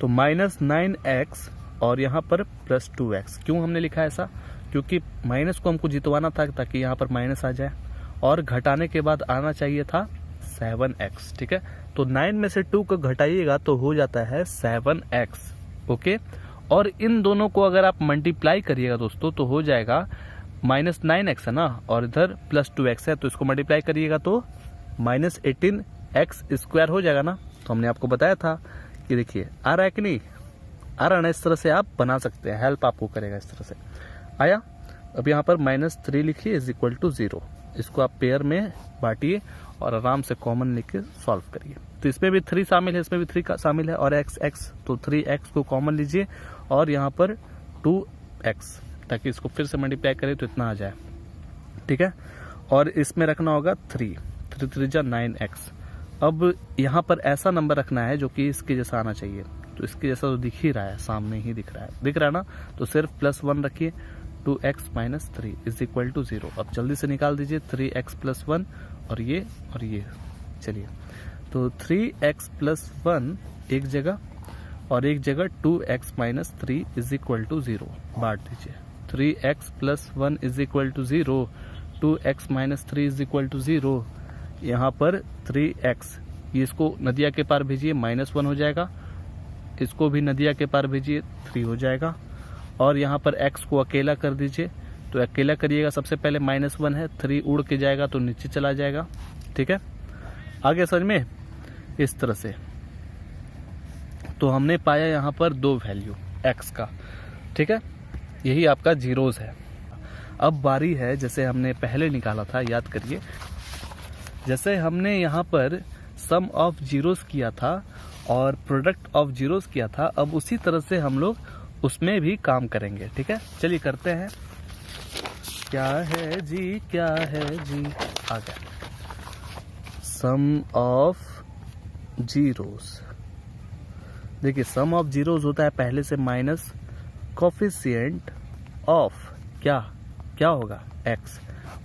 S1: तो माइनस 9x और यहाँ पर प्लस 2x। क्यों हमने लिखा है ऐसा, क्योंकि माइनस को हमको जितवाना था ताकि यहाँ पर माइनस आ जाए, और घटाने के बाद आना चाहिए था 7x, ठीक है। तो 9 में से 2 को घटाइएगा तो हो जाता है 7x, ओके। और इन दोनों को अगर आप मल्टीप्लाई करिएगा दोस्तों तो हो जाएगा माइनस 9x है ना, और इधर प्लस 2x है, तो इसको मल्टीप्लाई करिएगा तो माइनस 18x स्क्वायर हो जाएगा ना। तो हमने आपको बताया था कि देखिए आ रहा है कि नहीं आ रहा है ना, इस तरह से आप बना सकते हैं, हेल्प आपको करेगा इस तरह से। आया, अब यहाँ पर माइनस 3 लिखिए = 0, इसको आप पेयर में बांटिए और आराम से कॉमन लिख के सॉल्व करिए। तो इसमें भी 3 शामिल है, इसमें भी 3 का शामिल है, और x तो 3x को कॉमन लीजिए, और यहाँ पर 2 एक्स, ताकि इसको फिर से मल्टीप्लाई करें तो इतना आ जाए, ठीक है। और इसमें रखना होगा 3 3 जा 9x। अब यहाँ पर ऐसा नंबर रखना है जो कि इसके जैसा आना चाहिए, तो इसके जैसा तो दिख ही रहा है, सामने ही दिख रहा है ना, तो सिर्फ +1 रखिए। 2x - 3 = 0। अब जल्दी से निकाल दीजिए 3x + 1 और ये चलिए, तो 3x + 1 एक जगह और एक जगह 2x - 3 = 0 बांट दीजिए। 3x + 1 = 0, 2x - 3 = 0। यहाँ पर 3x, ये इसको नदिया के पार भेजिए, -1 हो जाएगा, इसको भी नदिया के पार भेजिए, 3 हो जाएगा। और यहाँ पर x को अकेला कर दीजिए, तो अकेला करिएगा, सबसे पहले -1 है, 3 उड़ के जाएगा तो नीचे चला जाएगा, ठीक है। आगे समझ में, इस तरह से तो हमने पाया यहाँ पर 2 वैल्यू x का, ठीक है। यही आपका जीरोस है। अब बारी है, जैसे हमने पहले निकाला था, याद करिए, जैसे हमने यहाँ पर सम ऑफ जीरोस किया था और प्रोडक्ट ऑफ जीरोस किया था, अब उसी तरह से हम लोग उसमें भी काम करेंगे, ठीक है। चलिए करते हैं। क्या है जी, क्या है जी, आ गया सम ऑफ जीरोस। देखिए सम ऑफ जीरोस होता है पहले से माइनस कोफिशिएंट ऑफ क्या होगा x,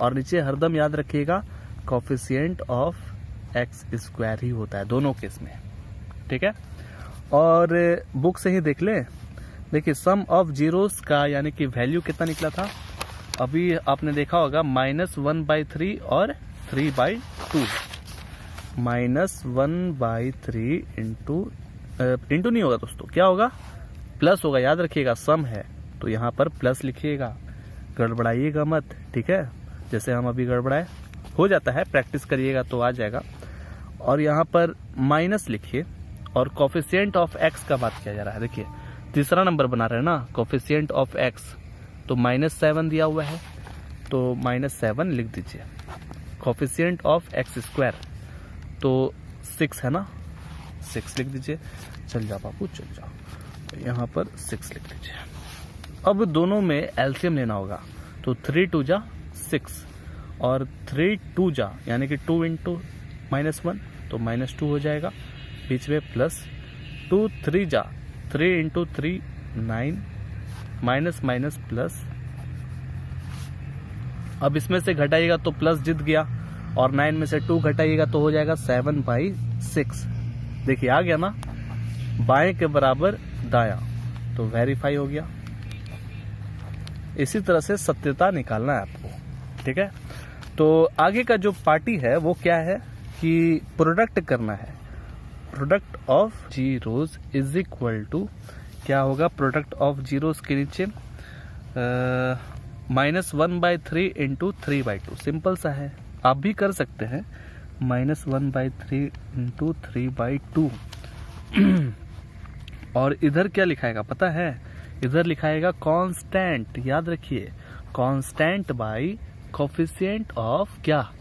S1: और नीचे हरदम याद रखिएगा कोफिशिएंट ऑफ x² ही होता है दोनों केस में, ठीक है। और बुक से ही देख लें। देखिए सम ऑफ जीरोस का यानी कि वैल्यू कितना निकला था, अभी आपने देखा होगा -1/3 और 3/2। -1/3 इंटू नहीं होगा दोस्तों, क्या होगा, प्लस होगा, याद रखिएगा सम है तो यहाँ पर प्लस लिखिएगा, गड़बड़ाइएगा मत, ठीक है। जैसे हम अभी गड़बड़ाए, हो जाता है, प्रैक्टिस करिएगा तो आ जाएगा। और यहाँ पर माइनस लिखिए, और कोफिशिएंट ऑफ x का बात किया जा रहा है। देखिए तीसरा नंबर बना रहे हैं ना, कोफिशिएंट ऑफ x, तो -7 दिया हुआ है, तो -7 लिख दीजिए। कोफिशिएंट ऑफ x², तो 6 है ना, 6 लिख दीजिए। चल जाओ बाबू चल जाओ, यहाँ पर 6 लिख दीजिए। अब दोनों में एलसीएम लेना होगा, तो 3 2 जा 6 और 3 2 जा यानी कि 2 × -1 तो -2 हो जाएगा, बीच में प्लस 2 3 जा 3 × 3 9 माइनस माइनस प्लस। अब इसमें से घटाइएगा तो प्लस जीत गया, और 9 में से 2 घटाइएगा तो हो जाएगा 7/6। देखिए आ गया ना, बाएं के बराबर दायां, तो वेरीफाई हो गया। इसी तरह से सत्यता निकालना है आपको, ठीक है। तो आगे का जो पार्टी है वो क्या है कि प्रोडक्ट करना है। Product of zeros is equal to क्या होगा, प्रोडक्ट ऑफ जीरोस के नीचे -1/3 × 3/2, सिंपल सा है, आप भी कर सकते हैं। -1/3 × 3/2 और इधर क्या लिखाएगा पता है, इधर लिखाएगा कांस्टेंट, याद रखिए, कांस्टेंट बाय कोफिशिएंट ऑफ क्या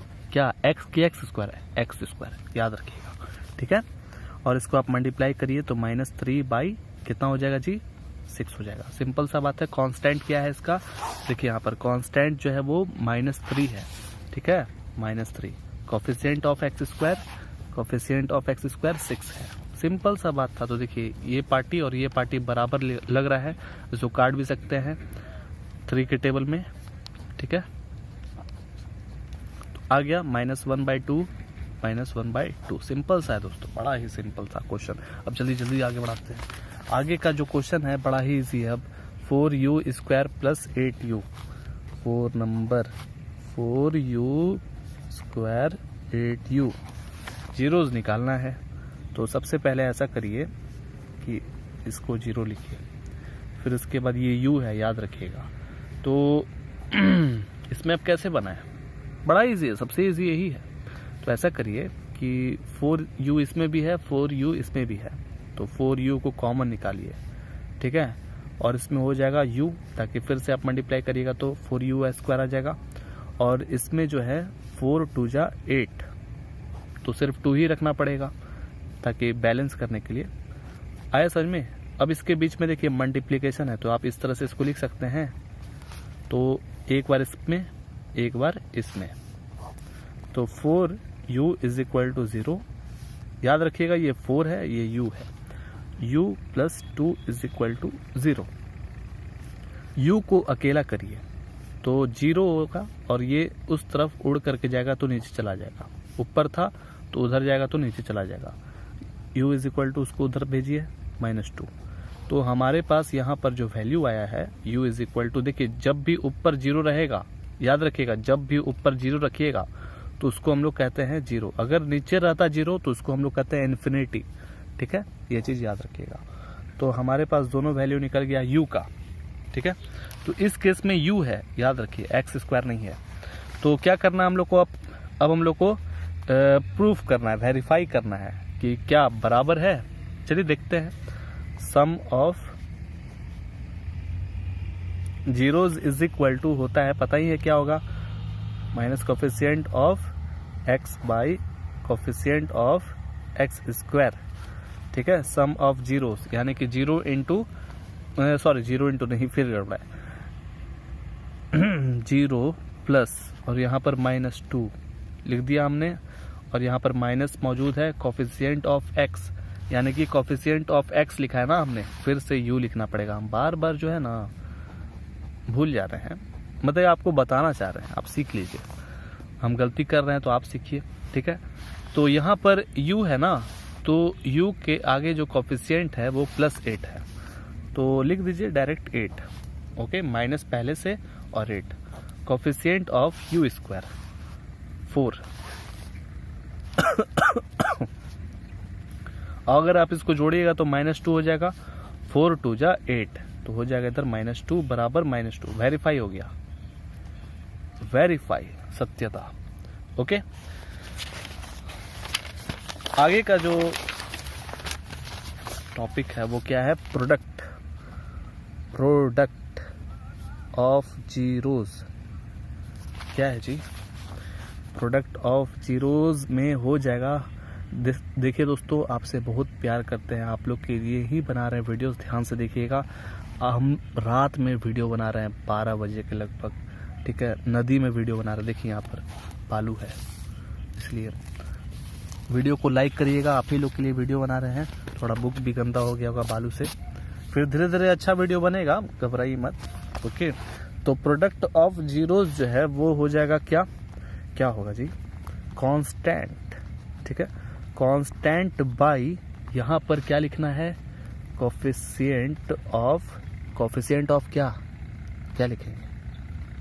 S1: x की x² है, x², याद रखिएगा, ठीक है। और इसको आप मल्टीप्लाई करिए तो -3 कितना हो जाएगा जी, 6 हो जाएगा। सिंपल सा बात है। कांस्टेंट क्या है इसका, देखिए यहाँ पर कांस्टेंट जो है वो -3 है, ठीक है, -3। Coefficient of x², coefficient of x² 6 है। सिंपल सा बात था। तो देखिए ये पार्टी और ये पार्टी बराबर लग रहा है, इसको काट भी सकते हैं 3 के टेबल में, ठीक है। तो आ गया -1/2 -1/2, सिंपल सा है दोस्तों, बड़ा ही सिंपल सा क्वेश्चन। अब जल्दी जल्दी आगे बढ़ाते हैं। आगे का जो क्वेश्चन है बड़ा ही इजी है। अब 4u² + 8u, 4 number 4u² 8u, zeros निकालना है। तो सबसे पहले ऐसा करिए कि इसको 0 लिखिए, फिर उसके बाद ये u है, याद रखिएगा। तो इसमें अब कैसे बनाए, बड़ा इजी है, सबसे इजी यही है। तो ऐसा करिए कि 4u इसमें भी है, 4u इसमें भी है, तो 4u को कॉमन निकालिए, ठीक है, और इसमें हो जाएगा u, ताकि फिर से आप मल्टीप्लाई करिएगा तो 4u² आ जाएगा। और इसमें जो है 4 2 जा 8, तो सिर्फ 2 ही रखना पड़ेगा ताकि बैलेंस करने के लिए। आया समझ में, अब इसके बीच में देखिए मल्टीप्लिकेशन है, तो आप इस तरह से इसको लिख सकते हैं। तो एक बार इसमें एक बार इसमें, तो 4u इज इक्वल टू 0। याद रखिएगा ये 4 है, ये u है। u plus 2 is equal to 0। u को अकेला करिए तो 0 होगा और ये उस तरफ उड़ करके जाएगा तो नीचे चला जाएगा। ऊपर था तो उधर जाएगा तो नीचे चला जाएगा। u इज इक्वल टू उसको उधर भेजिए -2। तो हमारे पास यहाँ पर जो वैल्यू आया है u इज इक्वल टू, देखिए जब भी ऊपर 0 रहेगा, याद रखिएगा जब भी ऊपर 0 रखिएगा तो उसको हम लोग कहते हैं 0। अगर नीचे रहता 0 तो उसको हम लोग कहते हैं इन्फिनिटी। ठीक है, ये चीज याद रखिएगा। तो हमारे पास दोनों वैल्यू निकल गया u का। ठीक है, तो इस केस में u है, याद रखिए x² नहीं है। तो क्या करना है हम लोग को, अब हम लोग को प्रूफ करना है, वेरीफाई करना है कि क्या बराबर है। चलिए देखते हैं। Sum of zeros is equal to होता है, पता ही है क्या होगा, minus coefficient of x by coefficient of x²। ठीक है, सम ऑफ जीरोस यानी कि 0 इंटू नहीं, फिर गड़बड़ा है 0 प्लस और यहाँ पर -2 लिख दिया हमने, और यहाँ पर माइनस मौजूद है कोफिशिएंट ऑफ x, यानी कि कोफिशिएंट ऑफ x लिखा है ना हमने, फिर से u लिखना पड़ेगा। हम बार बार जो है ना भूल जा रहे हैं, मतलब आपको बताना चाह रहे हैं, आप सीख लीजिए। हम गलती कर रहे हैं तो आप सीखिए। ठीक है, तो यहाँ पर u है ना, तो u के आगे जो कोफिशिएंट है वो +8 है, तो लिख दीजिए डायरेक्ट 8। ओके, माइनस पहले से और 8, कोफिशिएंट ऑफ u² 4। अगर आप इसको जोड़िएगा तो -2 हो जाएगा, 4 2 जा 8, तो हो जाएगा इधर -2 बराबर -2। वेरीफाई हो गया, वेरीफाई सत्यता। ओके, आगे का जो टॉपिक है वो क्या है, प्रोडक्ट ऑफ जीरोज। क्या है जी, प्रोडक्ट ऑफ जीरोज में हो जाएगा। देखिए दोस्तों, आपसे बहुत प्यार करते हैं, आप लोग के लिए ही बना रहे हैं वीडियोस, ध्यान से देखिएगा। हम रात में वीडियो बना रहे हैं 12 बजे के लगभग। ठीक है, नदी में वीडियो बना रहे हैं, देखिए यहाँ पर बालू है, इसलिए वीडियो को लाइक करिएगा। आप ही लोग के लिए वीडियो बना रहे हैं। थोड़ा बुक भी गंदा हो गया होगा बालू से, फिर धीरे धीरे अच्छा वीडियो बनेगा, घबराइए मत। ओके, तो प्रोडक्ट ऑफ जीरोज जो है वो हो जाएगा क्या होगा जी, कांस्टेंट। ठीक है, कांस्टेंट बाई, यहाँ पर क्या लिखना है, कोफिशिएंट ऑफ क्या लिखेंगे,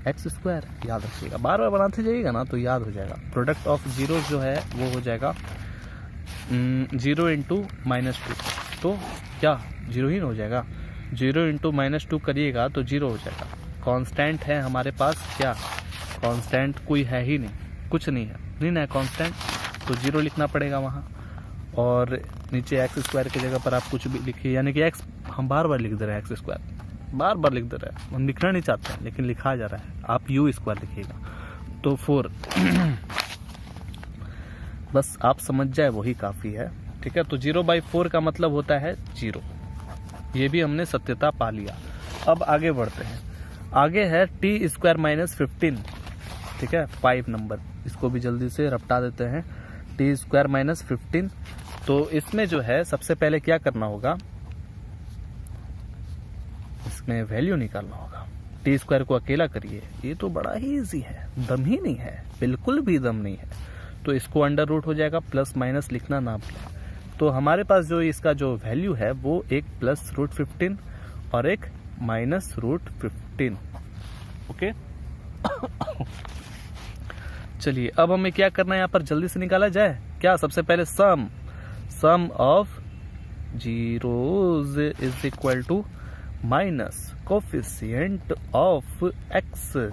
S1: x²। याद रखिएगा, बार बार बनाते जाइएगा ना तो याद हो जाएगा। प्रोडक्ट ऑफ जीरो जो है वो हो जाएगा 0 इंटू -2, तो क्या 0 ही हो जाएगा। 0 इंटू -2 करिएगा तो 0 हो जाएगा। कांस्टेंट है हमारे पास, क्या कांस्टेंट कोई है ही नहीं, कुछ नहीं है कांस्टेंट, तो 0 लिखना पड़ेगा वहाँ। और नीचे x² की जगह पर आप कुछ भी लिखिए, यानी कि x हम बार बार लिख दे रहे हैं, x², बार बार लिख दे रहे हैं, हम लिखना नहीं चाहते हैं लेकिन लिखा जा रहा है। आप u² लिखिएगा तो 4 बस आप समझ जाए वही काफी है। ठीक है, तो 0/4 का मतलब होता है 0। ये भी हमने सत्यता पा लिया। अब आगे बढ़ते हैं। आगे है t² -15। ठीक है, 5 नंबर, इसको भी जल्दी से रपटा देते हैं। t² -15, तो इसमें जो है सबसे पहले क्या करना होगा, इसमें वैल्यू निकालना होगा। t² को अकेला करिए, ये तो बड़ा ही इजी है, दम ही नहीं है, बिल्कुल भी दम नहीं है। तो इसको अंडर रूट हो जाएगा, प्लस माइनस लिखना ना भूलें। तो हमारे पास जो इसका जो वैल्यू है वो एक +√15 और एक -√15। ओके, चलिए अब हमें क्या करना है, यहाँ पर जल्दी से निकाला जाए क्या। सबसे पहले sum of zeros is equal to minus coefficient of x²।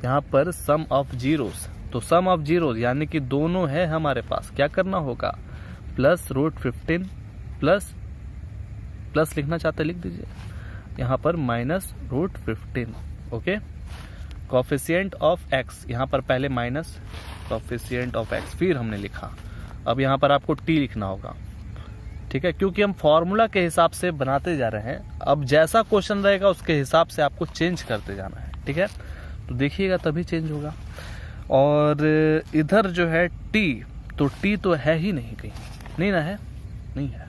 S1: यहाँ पर सम ऑफ जीरोस, तो सम ऑफ जीरोस यानी कि दोनों है हमारे पास, क्या करना होगा, +√15 प्लस लिखना चाहते लिख दीजिए, यहाँ पर -√15। ओके, कोफिशिएंट ऑफ x, यहाँ पर पहले माइनस कोफिशिएंट ऑफ x, फिर हमने लिखा अब यहाँ पर आपको टी लिखना होगा, ठीक है, क्योंकि हम फॉर्मूला के हिसाब से बनाते जा रहे हैं। अब जैसा क्वेश्चन रहेगा उसके हिसाब से आपको चेंज करते जाना है, ठीक है। तो देखिएगा तभी चेंज होगा। और इधर जो है टी, तो टी तो है ही नहीं कहीं, नहीं ना है, नहीं है,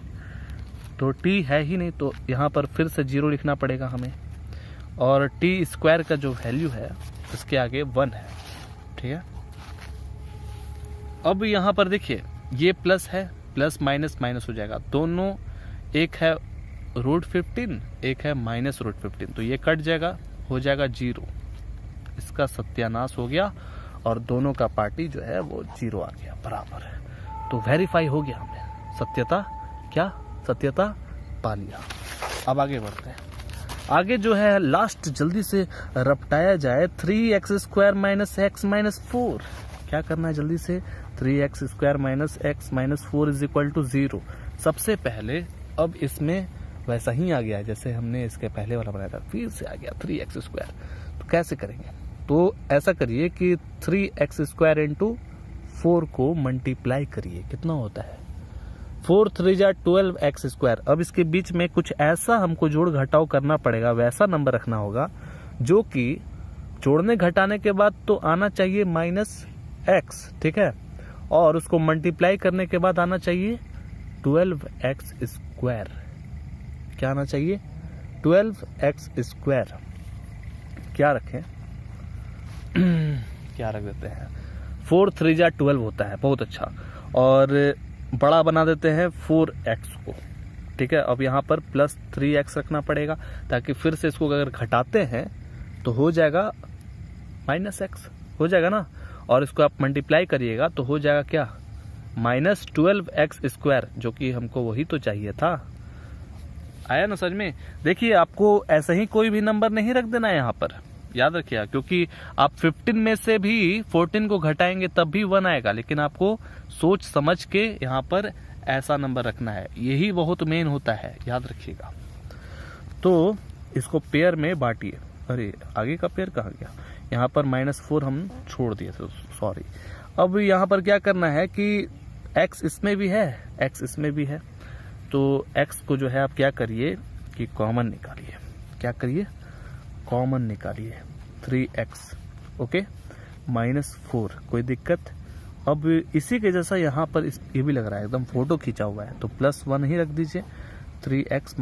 S1: तो टी है ही नहीं, तो यहाँ पर फिर से 0 लिखना पड़ेगा हमें। और टी स्क्वायर का जो वैल्यू है उसके आगे 1 है, ठीक है। अब यहाँ पर देखिए ये प्लस है, प्लस माइनस माइनस हो जाएगा, दोनों, एक है √15, एक है -√15, तो ये कट जाएगा, हो जाएगा 0। इसका सत्यानाश हो गया और दोनों का पार्टी जो है वो 0 आ गया, बराबर है। तो वेरीफाई हो गया, हमने सत्यता, क्या सत्यता पा लिया। अब आगे बढ़ते हैं। आगे जो है लास्ट जल्दी से रपटाया जाए, 3x² - x - 4। क्या करना है जल्दी से, 3x² - x - 4 = 0। सबसे पहले अब इसमें वैसा ही आ गया जैसे हमने इसके पहले वाला बनाया था, फिर से आ गया 3x²। तो कैसे करेंगे, तो ऐसा करिए कि 3x² × 4 को मल्टीप्लाई करिए, कितना होता है 4 × 3 = 12x²। अब इसके बीच में कुछ ऐसा हमको जोड़ घटाव करना पड़ेगा, वैसा नंबर रखना होगा जो कि जोड़ने घटाने के बाद तो आना चाहिए -x, ठीक है, और उसको मल्टीप्लाई करने के बाद आना चाहिए 12x²। क्या आना चाहिए 12x²। क्या रखें क्या रख देते हैं, 4 × 3 = 12 होता है, बहुत अच्छा। और बड़ा बना देते हैं 4x को, ठीक है। अब यहाँ पर +3x रखना पड़ेगा, ताकि फिर से इसको अगर घटाते हैं तो हो जाएगा -x, हो जाएगा ना। और इसको आप मल्टीप्लाई करिएगा तो हो जाएगा क्या, -12x², जो कि हमको वही तो चाहिए था। आया ना समझ में। देखिए आपको ऐसे ही कोई भी नंबर नहीं रख देना है यहाँ पर, याद रखिएगा, क्योंकि आप 15 में से भी 14 को घटाएंगे तब भी 1 आएगा, लेकिन आपको सोच समझ के यहाँ पर ऐसा नंबर रखना है, यही बहुत मेन होता है, याद रखिएगा। तो इसको पेयर में बांटिए, अरे आगे का पेयर कहाँ गया, यहाँ पर -4 हम छोड़ दिए थे, सॉरी। अब यहाँ पर क्या करना है कि x इसमें भी है, x इसमें भी है, तो x को जो है आप क्या करिए कि कॉमन निकालिए, क्या करिए कॉमन निकालिए, 3x, ओके, -4, कोई दिक्कत। अब इसी के जैसा यहाँ पर ये भी लग रहा है, एकदम फोटो खींचा हुआ है, तो +1 ही रख दीजिए, 3x -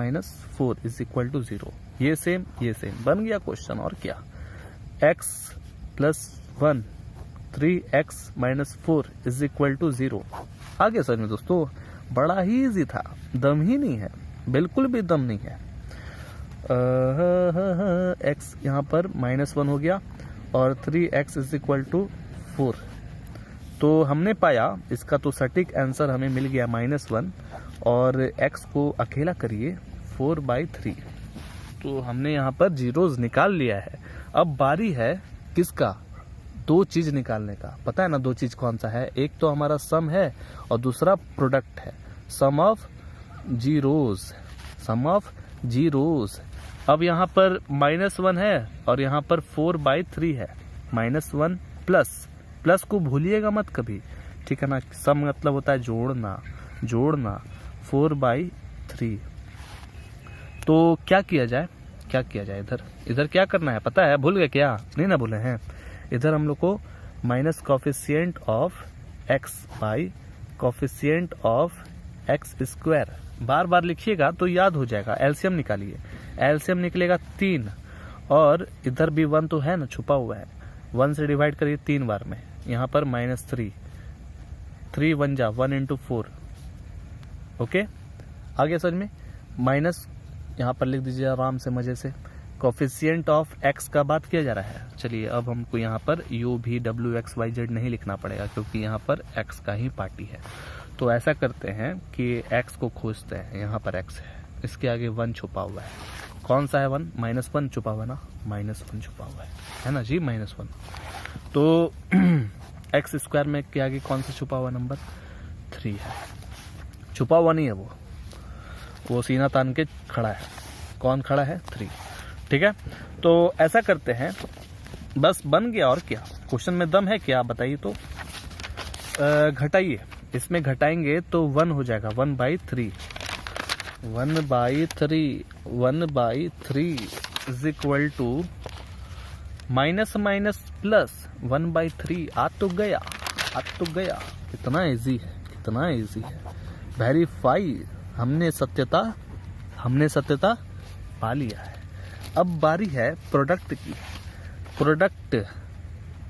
S1: 4 = 0। ये सेम बन गया क्वेश्चन, और क्या, x + 1 3x - 4 = 0। आगे सर में दोस्तों बड़ा ही इजी था, दम ही नहीं है, बिल्कुल भी दम नहीं है। x यहाँ पर -1 हो गया और 3x = 4। तो हमने पाया इसका तो सटीक आंसर हमें मिल गया -1, और x को अकेला करिए 4/3। तो हमने यहाँ पर जीरोज निकाल लिया है। अब बारी है किसका, 2 चीज निकालने का। पता है ना 2 चीज कौन सा है, एक तो हमारा सम है और दूसरा प्रोडक्ट है, सम ऑफ जीरोज। अब यहाँ पर -1 है और यहाँ पर 4/3 है, -1 प्लस को भूलिएगा मत कभी, ठीक है ना। सम मतलब होता है जोड़ना 4/3। तो क्या किया जाए इधर क्या करना है पता है, भूल गए क्या, नहीं ना भूले हैं। इधर हम लोग को minus coefficient of x by coefficient of x², बार बार लिखिएगा तो याद हो जाएगा। एलसीएम निकालिए, एलसीएम निकलेगा 3, और इधर भी 1 तो है ना, छुपा हुआ है, 1 से डिवाइड करिए 3 बार में, यहाँ पर -3, 3 1 जा 1 × 4, ओके। आगे समझ में, माइनस यहाँ पर लिख दीजिए आराम से मजे से। कोफिशिएंट ऑफ x का बात किया जा रहा है। चलिए अब हमको यहाँ पर u_v_w_x_y_z नहीं लिखना पड़ेगा, क्योंकि यहाँ पर x का ही पार्टी है। तो ऐसा करते हैं कि x को खोजते हैं, यहाँ पर x है, इसके आगे 1 छुपा हुआ है, कौन सा है 1, -1 छुपा हुआ ना, -1 छुपा हुआ है ना जी, -1। तो x² में के आगे कौन सा छुपा हुआ नंबर, 3 है, छुपा हुआ नहीं है वो सीना तान के खड़ा है। कौन खड़ा है, 3, ठीक है। तो ऐसा करते हैं, बस बन गया, और क्या क्वेश्चन में दम है क्या, बताइए तो। घटाइए, इसमें घटाएंगे तो 1 हो जाएगा, 1/3। 1/3 is equal to minus minus plus 1/3। आ तो गया। कितना इजी है, कितना इजी है। वेरीफाई, हमने सत्यता पा लिया है। अब बारी है प्रोडक्ट की।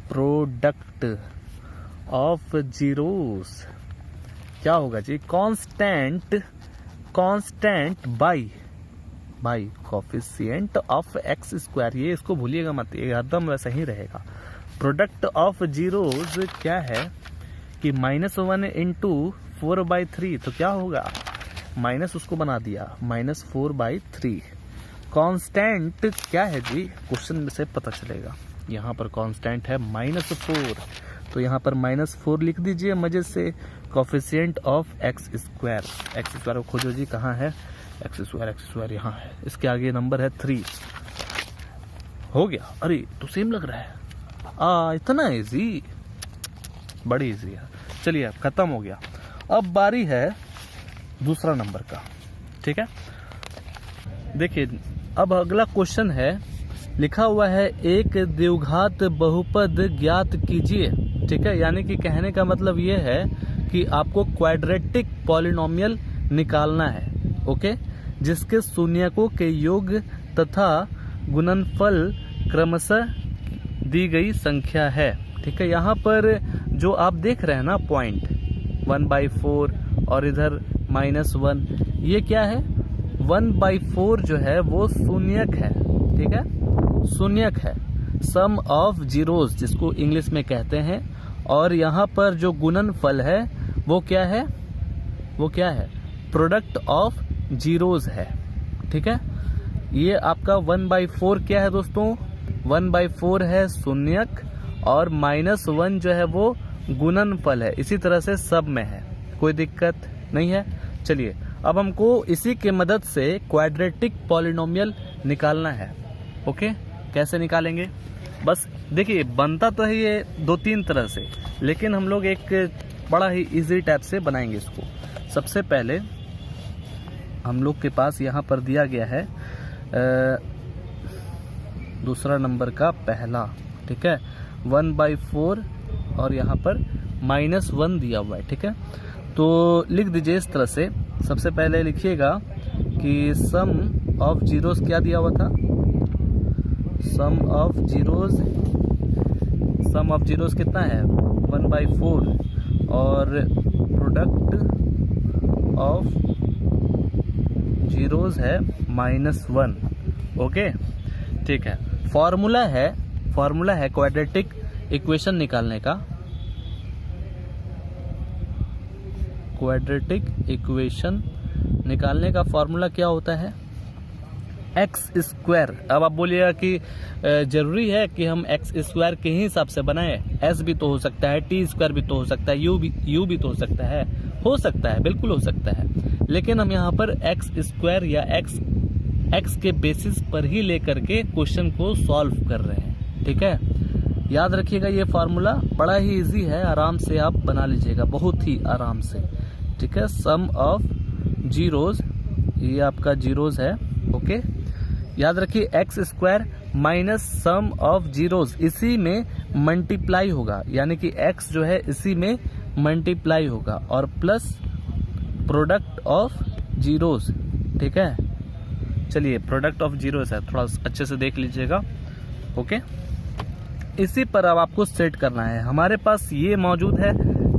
S1: प्रोडक्ट ऑफ जीरोस क्या होगा जी? Constant by coefficient of x square. ये इसको भूलिएगा मत, ये हरदम वैसा ही रहेगा। प्रोडक्ट ऑफ जीरोस क्या है कि -1 इंटू 4/3, तो क्या होगा? माइनस उसको बना दिया, -4/3। कांस्टेंट क्या है जी? क्वेश्चन में से पता चलेगा। यहाँ पर कांस्टेंट है -4, तो यहाँ पर -4 लिख दीजिए मजे से। कोफिशिएंट ऑफ एक्स स्क्वायर को खोजो जी, कहाँ है एक्स स्क्वायर? यहाँ है, इसके आगे नंबर है 3। हो गया। अरे तो सेम लग रहा है। इतना इजी, बड़ी इजी है। चलिए खत्म हो गया। अब बारी है दूसरा नंबर का, ठीक है। देखिए अब अगला क्वेश्चन है, लिखा हुआ है एक द्विघात बहुपद ज्ञात कीजिए, ठीक है। यानी कि कहने का मतलब ये है कि आपको क्वाड्रेटिक पॉलिनोमियल निकालना है, ओके, जिसके शून्यकों के योग तथा गुणनफल क्रमशः दी गई संख्या है, ठीक है। यहाँ पर जो आप देख रहे हैं ना पॉइंट 1/4 और इधर -1, ये क्या है? 1/4 जो है वो शून्यक है, ठीक है, शून्यक है, सम ऑफ जीरोस जिसको इंग्लिश में कहते हैं। और यहाँ पर जो गुणनफल है वो क्या है? प्रोडक्ट ऑफ जीरोस है, ठीक है। ये आपका 1/4 क्या है दोस्तों? 1/4 है शून्यक, और -1 जो है वो गुणनफल है। इसी तरह से सब में है, कोई दिक्कत नहीं है। चलिए अब हमको इसी के मदद से क्वाड्रेटिक पॉलिनोमियल निकालना है, ओके। कैसे निकालेंगे? बस देखिए, बनता तो है ये 2-3 तरह से, लेकिन हम लोग एक बड़ा ही इजी टाइप से बनाएंगे इसको। सबसे पहले हम लोग के पास यहाँ पर दिया गया है दूसरा नंबर का पहला, ठीक है, 1/4 और यहाँ पर -1 दिया हुआ है, ठीक है। तो लिख दीजिए इस तरह से। सबसे पहले लिखिएगा कि सम ऑफ जीरोस क्या दिया हुआ था? सम ऑफ जीरोस कितना है? 1/4, और प्रोडक्ट ऑफ जीरोस है -1, ओके, ठीक है। फॉर्मूला है क्वाड्रेटिक इक्वेशन निकालने का। क्वाड्रेटिक इक्वेशन निकालने का फॉर्मूला क्या होता है? X square. अब आप बोलिएगा कि जरूरी है कि हम एक्स स्क्वायर के ही हिसाब से बनाएं? एस भी तो हो सकता है, टी स्क्वायर भी तो हो सकता है, यू भी तो हो सकता है, बिल्कुल हो सकता है। लेकिन हम यहाँ पर एक्स स्क्वायर या एक्स के बेसिस पर ही लेकर के क्वेश्चन को सॉल्व कर रहे हैं, ठीक है। याद रखिएगा ये फार्मूला बड़ा ही इजी है, आराम से आप बना लीजिएगा, बहुत ही आराम से, ठीक है। सम ऑफ जीरोस, ये आपका जीरोस है, ओके। याद रखिए x square minus sum of zeros, इसी में मल्टीप्लाई होगा, यानी कि एक्स जो है इसी में मल्टीप्लाई होगा, और प्लस प्रोडक्ट ऑफ जीरोस, ठीक है। चलिए प्रोडक्ट ऑफ जीरोस है, थोड़ा अच्छे से देख लीजिएगा, ओके। इसी पर अब आपको सेट करना है। हमारे पास ये मौजूद है,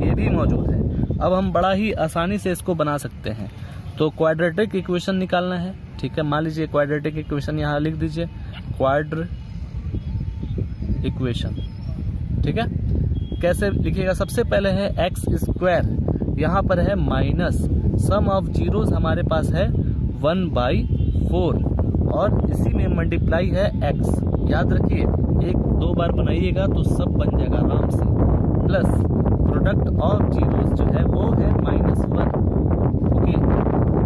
S1: ये भी मौजूद है। अब हम बड़ा ही आसानी से इसको बना सकते हैं। तो क्वाड्रेटिक इक्वेशन निकालना है, ठीक है। मान लीजिए क्वाड्रेटिक इक्वेशन यहाँ लिख दीजिए, क्वाड्र इक्वेशन, ठीक है। कैसे लिखिएगा? सबसे पहले है एक्स स्क्वायर, यहाँ पर है माइनस सम ऑफ जीरोस, हमारे पास है 1/4, और इसी में मल्टीप्लाई है एक्स। याद रखिए 1-2 बार बनाइएगा तो सब बन जाएगा आराम से, प्लस प्रोडक्ट ऑफ जीरोस जो है वो है -1, ओके।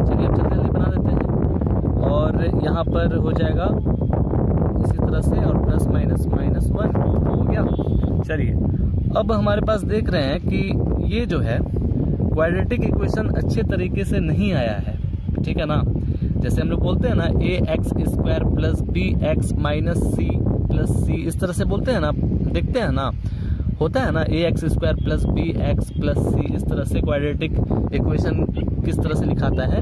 S1: चलिए अब जल्दी बना देते हैं, और यहाँ पर हो जाएगा इसी तरह से, और प्लस माइनस -1 हो गया। चलिए अब हमारे पास देख रहे हैं कि ये जो है क्वाड्रेटिक इक्वेशन अच्छे तरीके से नहीं आया है, ठीक है ना। जैसे हम लोग बोलते हैं ना ax² plus bx minus c plus c, इस तरह से बोलते हैं ना, देखते हैं ना, होता है ना ax² plus bx plus c, इस तरह से क्वाड्रेटिक इक्वेशन किस तरह से लिखाता है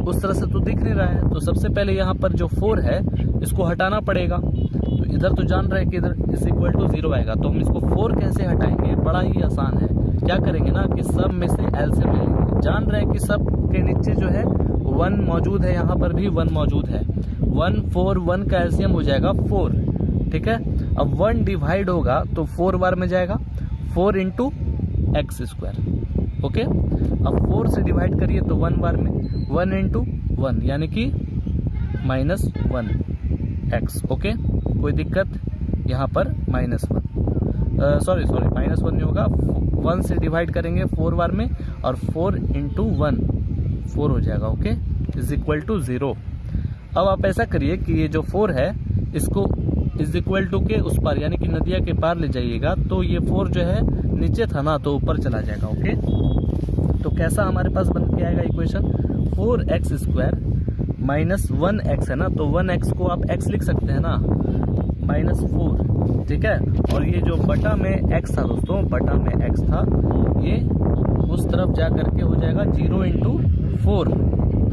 S1: उस तरह से तो दिख नहीं रहा है। तो सबसे पहले यहाँ पर जो 4 है इसको हटाना पड़ेगा। तो इधर तो जान रहे हैं कि इधर = 0 आएगा, तो हम इसको 4 कैसे हटाएंगे, बड़ा ही आसान है। क्या करेंगे ना कि सब में से एलसीएम ले लेंगे। जान रहे हैं कि सब के नीचे जो है 1 मौजूद है, यहाँ पर भी 1 मौजूद है। 1 4 1 का एलसीएम हो जाएगा 4, ठीक है। अब 1 डिवाइड होगा तो 4 बार में जाएगा, 4 × x², ओके। अब 4 से डिवाइड करिए तो 1 बार में, 1 × 1 यानी कि -1x, ओके। कोई दिक्कत यहाँ पर -1, सॉरी -1 नहीं होगा, 1 से डिवाइड करेंगे 4 बार में और 4 × 1 4 हो जाएगा, ओके, = 0। अब आप ऐसा करिए कि ये जो 4 है इसको = के उस पार यानी कि नदिया के पार ले जाइएगा, तो ये 4 जो है नीचे था ना तो ऊपर चला जाएगा, ओके। तो कैसा हमारे पास बन के आएगा इक्वेशन, 4x² माइनस 1x है ना, तो 1x को आप x लिख सकते हैं ना, -4, ठीक है। और ये जो बटा में x था दोस्तों, बटा में x था, ये उस तरफ जा करके हो जाएगा 0 × 4,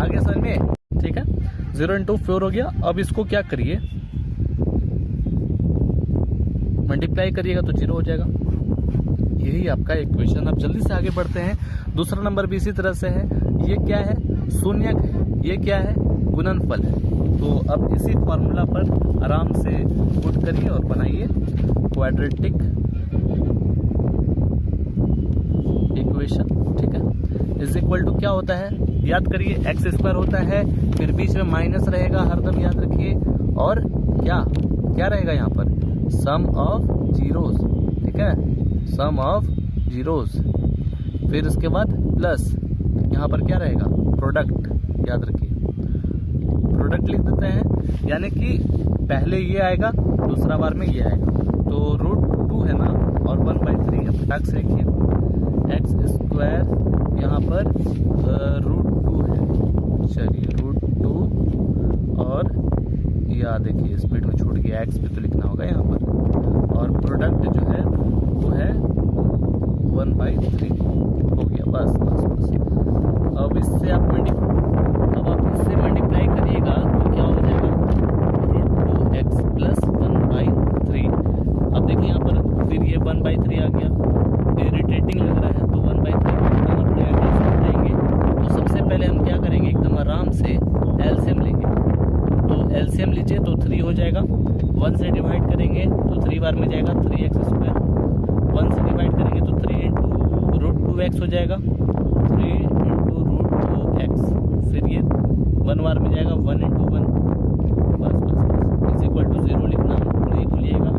S1: आगे समझ में, ठीक है। 0 × 4 हो गया। अब इसको क्या करिए, मल्टीप्लाई करिएगा तो 0 हो जाएगा। यही आपका इक्वेशन। अब जल्दी से आगे बढ़ते हैं। दूसरा नंबर भी इसी तरह से है। ये क्या है, शून्यक है, ये क्या है, गुणनफल है। तो अब इसी फॉर्मूला पर आराम से पुट करिए और बनाइए क्वाड्रेटिक इक्वेशन, ठीक है। = क्या होता है, याद करिए, x² होता है, फिर बीच में माइनस रहेगा, हरदम याद रखिए, और क्या रहेगा यहाँ पर, सम ऑफ जीरोस, ठीक है, सम ऑफ जीरोस। फिर उसके बाद प्लस यहाँ पर क्या रहेगा, प्रोडक्ट, याद रखिए, प्रोडक्ट लिख देते हैं, यानी कि पहले ये आएगा, दूसरा बार में ये आएगा। तो √2 है ना, और 1/3 है, फटाक से लिखिए, x² यहाँ पर √2 है, चलिए √2, और या देखिए स्पीड में छूट गया, x पे तो लिखना होगा यहाँ पर, और प्रोडक्ट जो है वो है 1/3 हो गया, बस। अब इससे आप मल्टीप्लाई करिएगा तो क्या हो जाएगा, √2x + 1/3। अब देखिए यहाँ पर फिर ये 1/3 आ गया, इरिटेटिंग लग रहा है, तो 1/3 हटाना पड़ेगा, कैसे हटाएंगे। तो सबसे पहले हम क्या करेंगे, एकदम आराम से एलसीएम लेंगे। तो एलसीएम लीजिए तो 3 हो जाएगा, 1 से डिवाइड करेंगे तो 3 बार में जाएगा, 3x², 1 से डिवाइड करेंगे तो 3 × √2x हो जाएगा, 3 × √2x, फिर ये 1 बार में जाएगा, 1 × 1, बस = 0 लिखना नहीं भूलिएगा,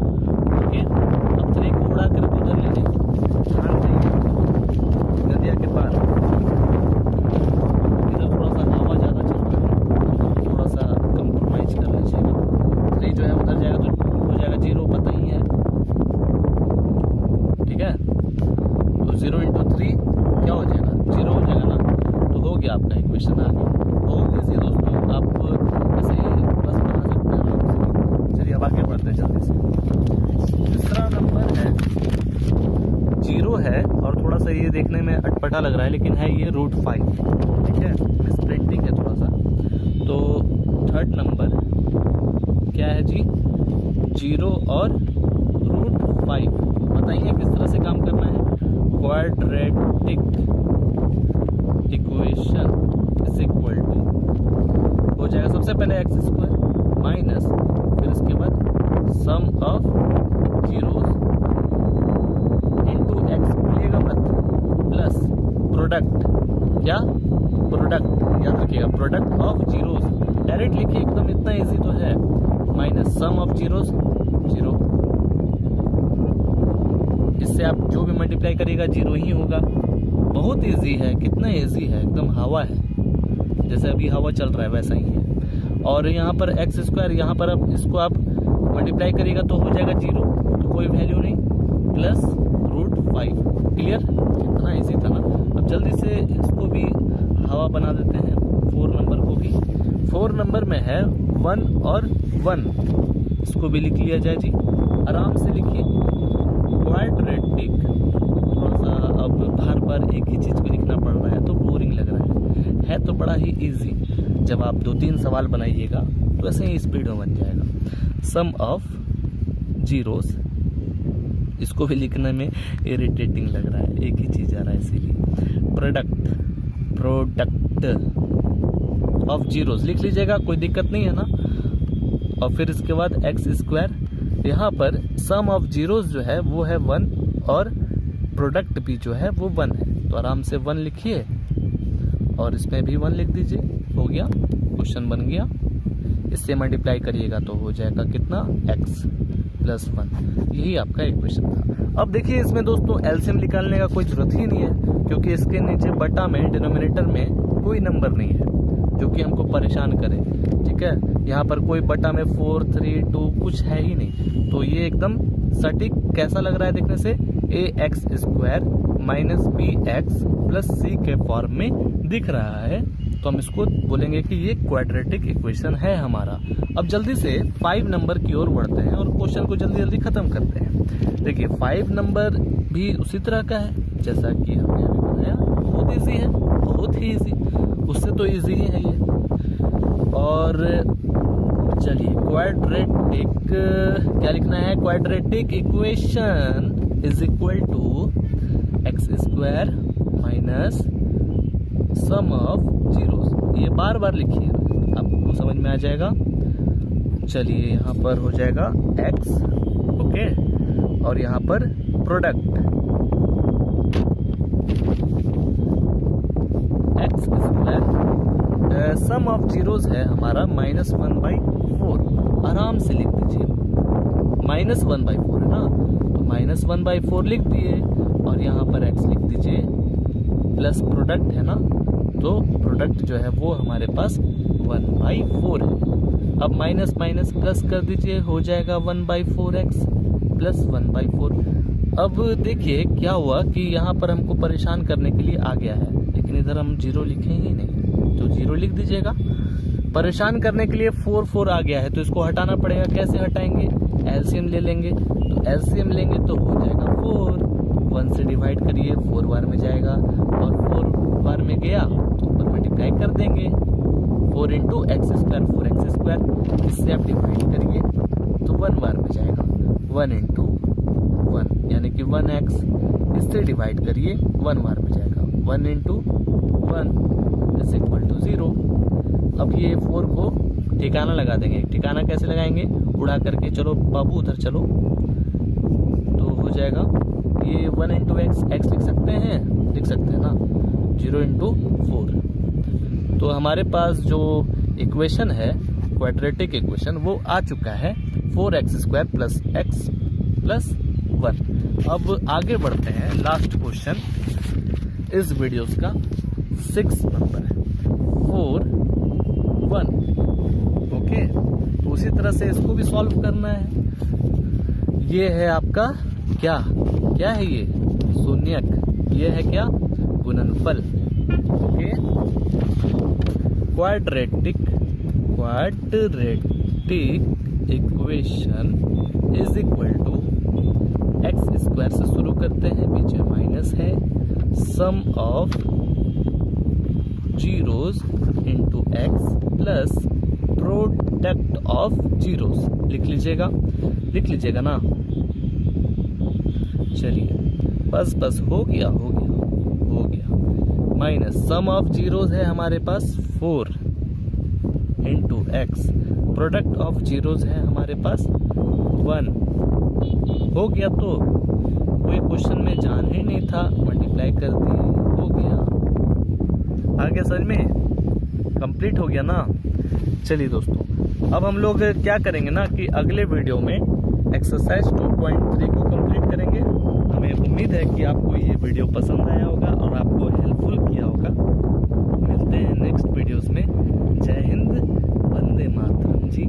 S1: ओके। अब 3 को उड़ा कर उधर ले लीजिए, ध्यान देंगे नदिया के पार। इधर थोड़ा सा हवा ज़्यादा चल रहा है, थोड़ा सा कंप्रोमाइज कर लीजिएगा। 3 जो है उधर जाएगा तो हो जाएगा 0, पता ही है, ठीक है। तो 0 × 3 क्या हो जाएगा, 0 हो जाएगा ना। तो हो गया आपका इक्वेशन आ गया, बहुत ईजी दोस्तों, आप ऐसे ही बस बना सकते हैं आराम से। चलिए अब आगे बढ़ते हैं जल्दी से। तीसरा नंबर है, 0 है और थोड़ा सा ये देखने में अटपटा लग रहा है, लेकिन है ये √5, ठीक है, मिसप्रिंटिंग है थोड़ा सा। तो थर्ड नंबर क्या है जी, 0 और √5। बताइए किस तरह से काम करना है। क्वाड्रेटिक इक्वेशन = हो जाएगा, सबसे पहले x² माइनस, फिर उसके बाद सम ऑफ जीरोस इंटू x, भूलिएगा मत, प्लस प्रोडक्ट, क्या प्रोडक्ट, याद रखिएगा, प्रोडक्ट ऑफ जीरोस, डायरेक्ट लिखिए एकदम, इतना इजी तो है, माइनस सम ऑफ जीरोस 0। इससे आप जो भी मल्टीप्लाई करिएगा 0 ही होगा। बहुत इजी है, कितना इजी है, एकदम हवा है, जैसे अभी हवा चल रहा है वैसा ही है। और यहाँ पर x², यहाँ पर अब इसको आप मल्टीप्लाई करिएगा तो हो जाएगा 0, तो कोई वैल्यू नहीं, प्लस √5, क्लियर, कितना इजी था ना। अब जल्दी से इसको भी हवा बना देते हैं, 4 नंबर को भी। 4 नंबर में है 1 और 1, इसको भी लिख लिया जाए जी। आराम से लिखिए क्वाड्रेटिक। थोड़ा सा अब बार बार एक ही चीज़ को लिखना पड़ रहा है तो बोरिंग लग रहा है तो बड़ा ही इजी। जब आप 2-3 सवाल बनाइएगा तो ऐसे ही स्पीड में बन जाएगा। सम ऑफ जीरोस, इसको भी लिखने में इरिटेटिंग लग रहा है, एक ही चीज़ आ रहा है इसीलिए। प्रोडक्ट ऑफ जीरोस लिख लीजिएगा, कोई दिक्कत नहीं है ना। और फिर इसके बाद एक्स स्क्वायर, यहाँ पर सम ऑफ जीरोस जो है वो है 1 और प्रोडक्ट भी जो है वो 1 है, तो आराम से 1 लिखिए और इसमें भी 1 लिख दीजिए। हो गया, क्वेश्चन बन गया। इससे मल्टीप्लाई करिएगा तो हो जाएगा कितना, x + 1। यही आपका इक्वेशन था। अब देखिए इसमें दोस्तों एलसीएम निकालने का कोई जरूरत ही नहीं है, क्योंकि इसके नीचे बटा में डिनोमिनेटर में कोई नंबर नहीं है जो कि हमको परेशान करे। ठीक है, यहाँ पर कोई बटा में 4, 3, 2 कुछ है ही नहीं, तो ये एकदम सटीक कैसा लग रहा है देखने से, ax² - bx + c के फॉर्म में दिख रहा है। तो हम इसको बोलेंगे कि ये क्वाड्रेटिक इक्वेशन है हमारा। अब जल्दी से 5 नंबर की ओर बढ़ते हैं और क्वेश्चन को जल्दी जल्दी खत्म करते हैं। देखिए 5 नंबर भी उसी तरह का है जैसा कि हमने अभी बनाया, बहुत इजी है, बहुत ही इजी, उससे तो इजी ही है ये। और चलिए क्वाड्रेटिक क्या लिखना है, quadratic equation is equal to x² minus sum of zeros. ये बार बार लिखिए, आपको समझ में आ जाएगा। चलिए यहाँ पर हो जाएगा x, ओके, और यहाँ पर product x², some of zeros है हमारा -1/4। आराम से लिख दीजिए, -1/4 है ना, तो -1/4 लिख दिए और यहाँ पर x लिख दीजिए, प्लस प्रोडक्ट है ना, तो प्रोडक्ट जो है वो हमारे पास 1/4 है। अब माइनस माइनस प्लस कर दीजिए, हो जाएगा 1/4x + 1/4। अब देखिए क्या हुआ कि यहाँ पर हमको परेशान करने के लिए आ गया है, लेकिन इधर हम 0 लिखे ही नहीं, तो 0 लिख दीजिएगा। परेशान करने के लिए 4 आ गया है, तो इसको हटाना पड़ेगा। कैसे हटाएंगे, एलसीएम ले लेंगे, तो एलसीएम लेंगे तो हो जाएगा 4। 1 से डिवाइड करिए, 4 बार में जाएगा, और 4 बार में गया तो ऊपर मल्टीप्लाई कर देंगे, 4 × x², 4x²। इससे आप डिवाइड करिए तो 1 बार में जाएगा, 1 × 1 यानी कि 1x। इससे डिवाइड करिए, 1 बार में जाएगा, 1 × 1 = 0। अब ये 4 को ठिकाना लगा देंगे। ठिकाना कैसे लगाएंगे, उड़ा करके, चलो बाबू उधर चलो, तो हो जाएगा ये 1 × x लिख सकते हैं ना, 0 × 4। तो हमारे पास जो इक्वेशन है क्वाड्रेटिक इक्वेशन वो आ चुका है, 4x² + x + 1। अब आगे बढ़ते हैं, लास्ट क्वेश्चन इस वीडियोस का 6 नंबर है, 4, 1। ओके, तो उसी तरह से इसको भी सॉल्व करना है। ये है आपका क्या है ये, शून्यक। ये है क्या, गुणनफल। Okay, quadratic equation is equal to x² से शुरू करते हैं, बीच में माइनस है, sum of zeros × x plus product of zeros. लिख लीजिएगा ना। चलिए बस हो गया, माइनस सम ऑफ जीरोस है हमारे पास 4 × x, प्रोडक्ट ऑफ जीरोस है हमारे पास 1। हो गया, तो कोई क्वेश्चन में जान ही नहीं था, मल्टीप्लाई कर दिए, हो गया। आगे समझ में कंप्लीट हो गया ना। चलिए दोस्तों, अब हम लोग क्या करेंगे ना कि अगले वीडियो में एक्सरसाइज 2.3 को कंप्लीट करेंगे। हमें उम्मीद है कि आपको ये वीडियो पसंद आया होगा और आपको हेल्पफुल किया होगा। मिलते हैं नेक्स्ट वीडियोस में। जय हिंद, वंदे मातरम जी।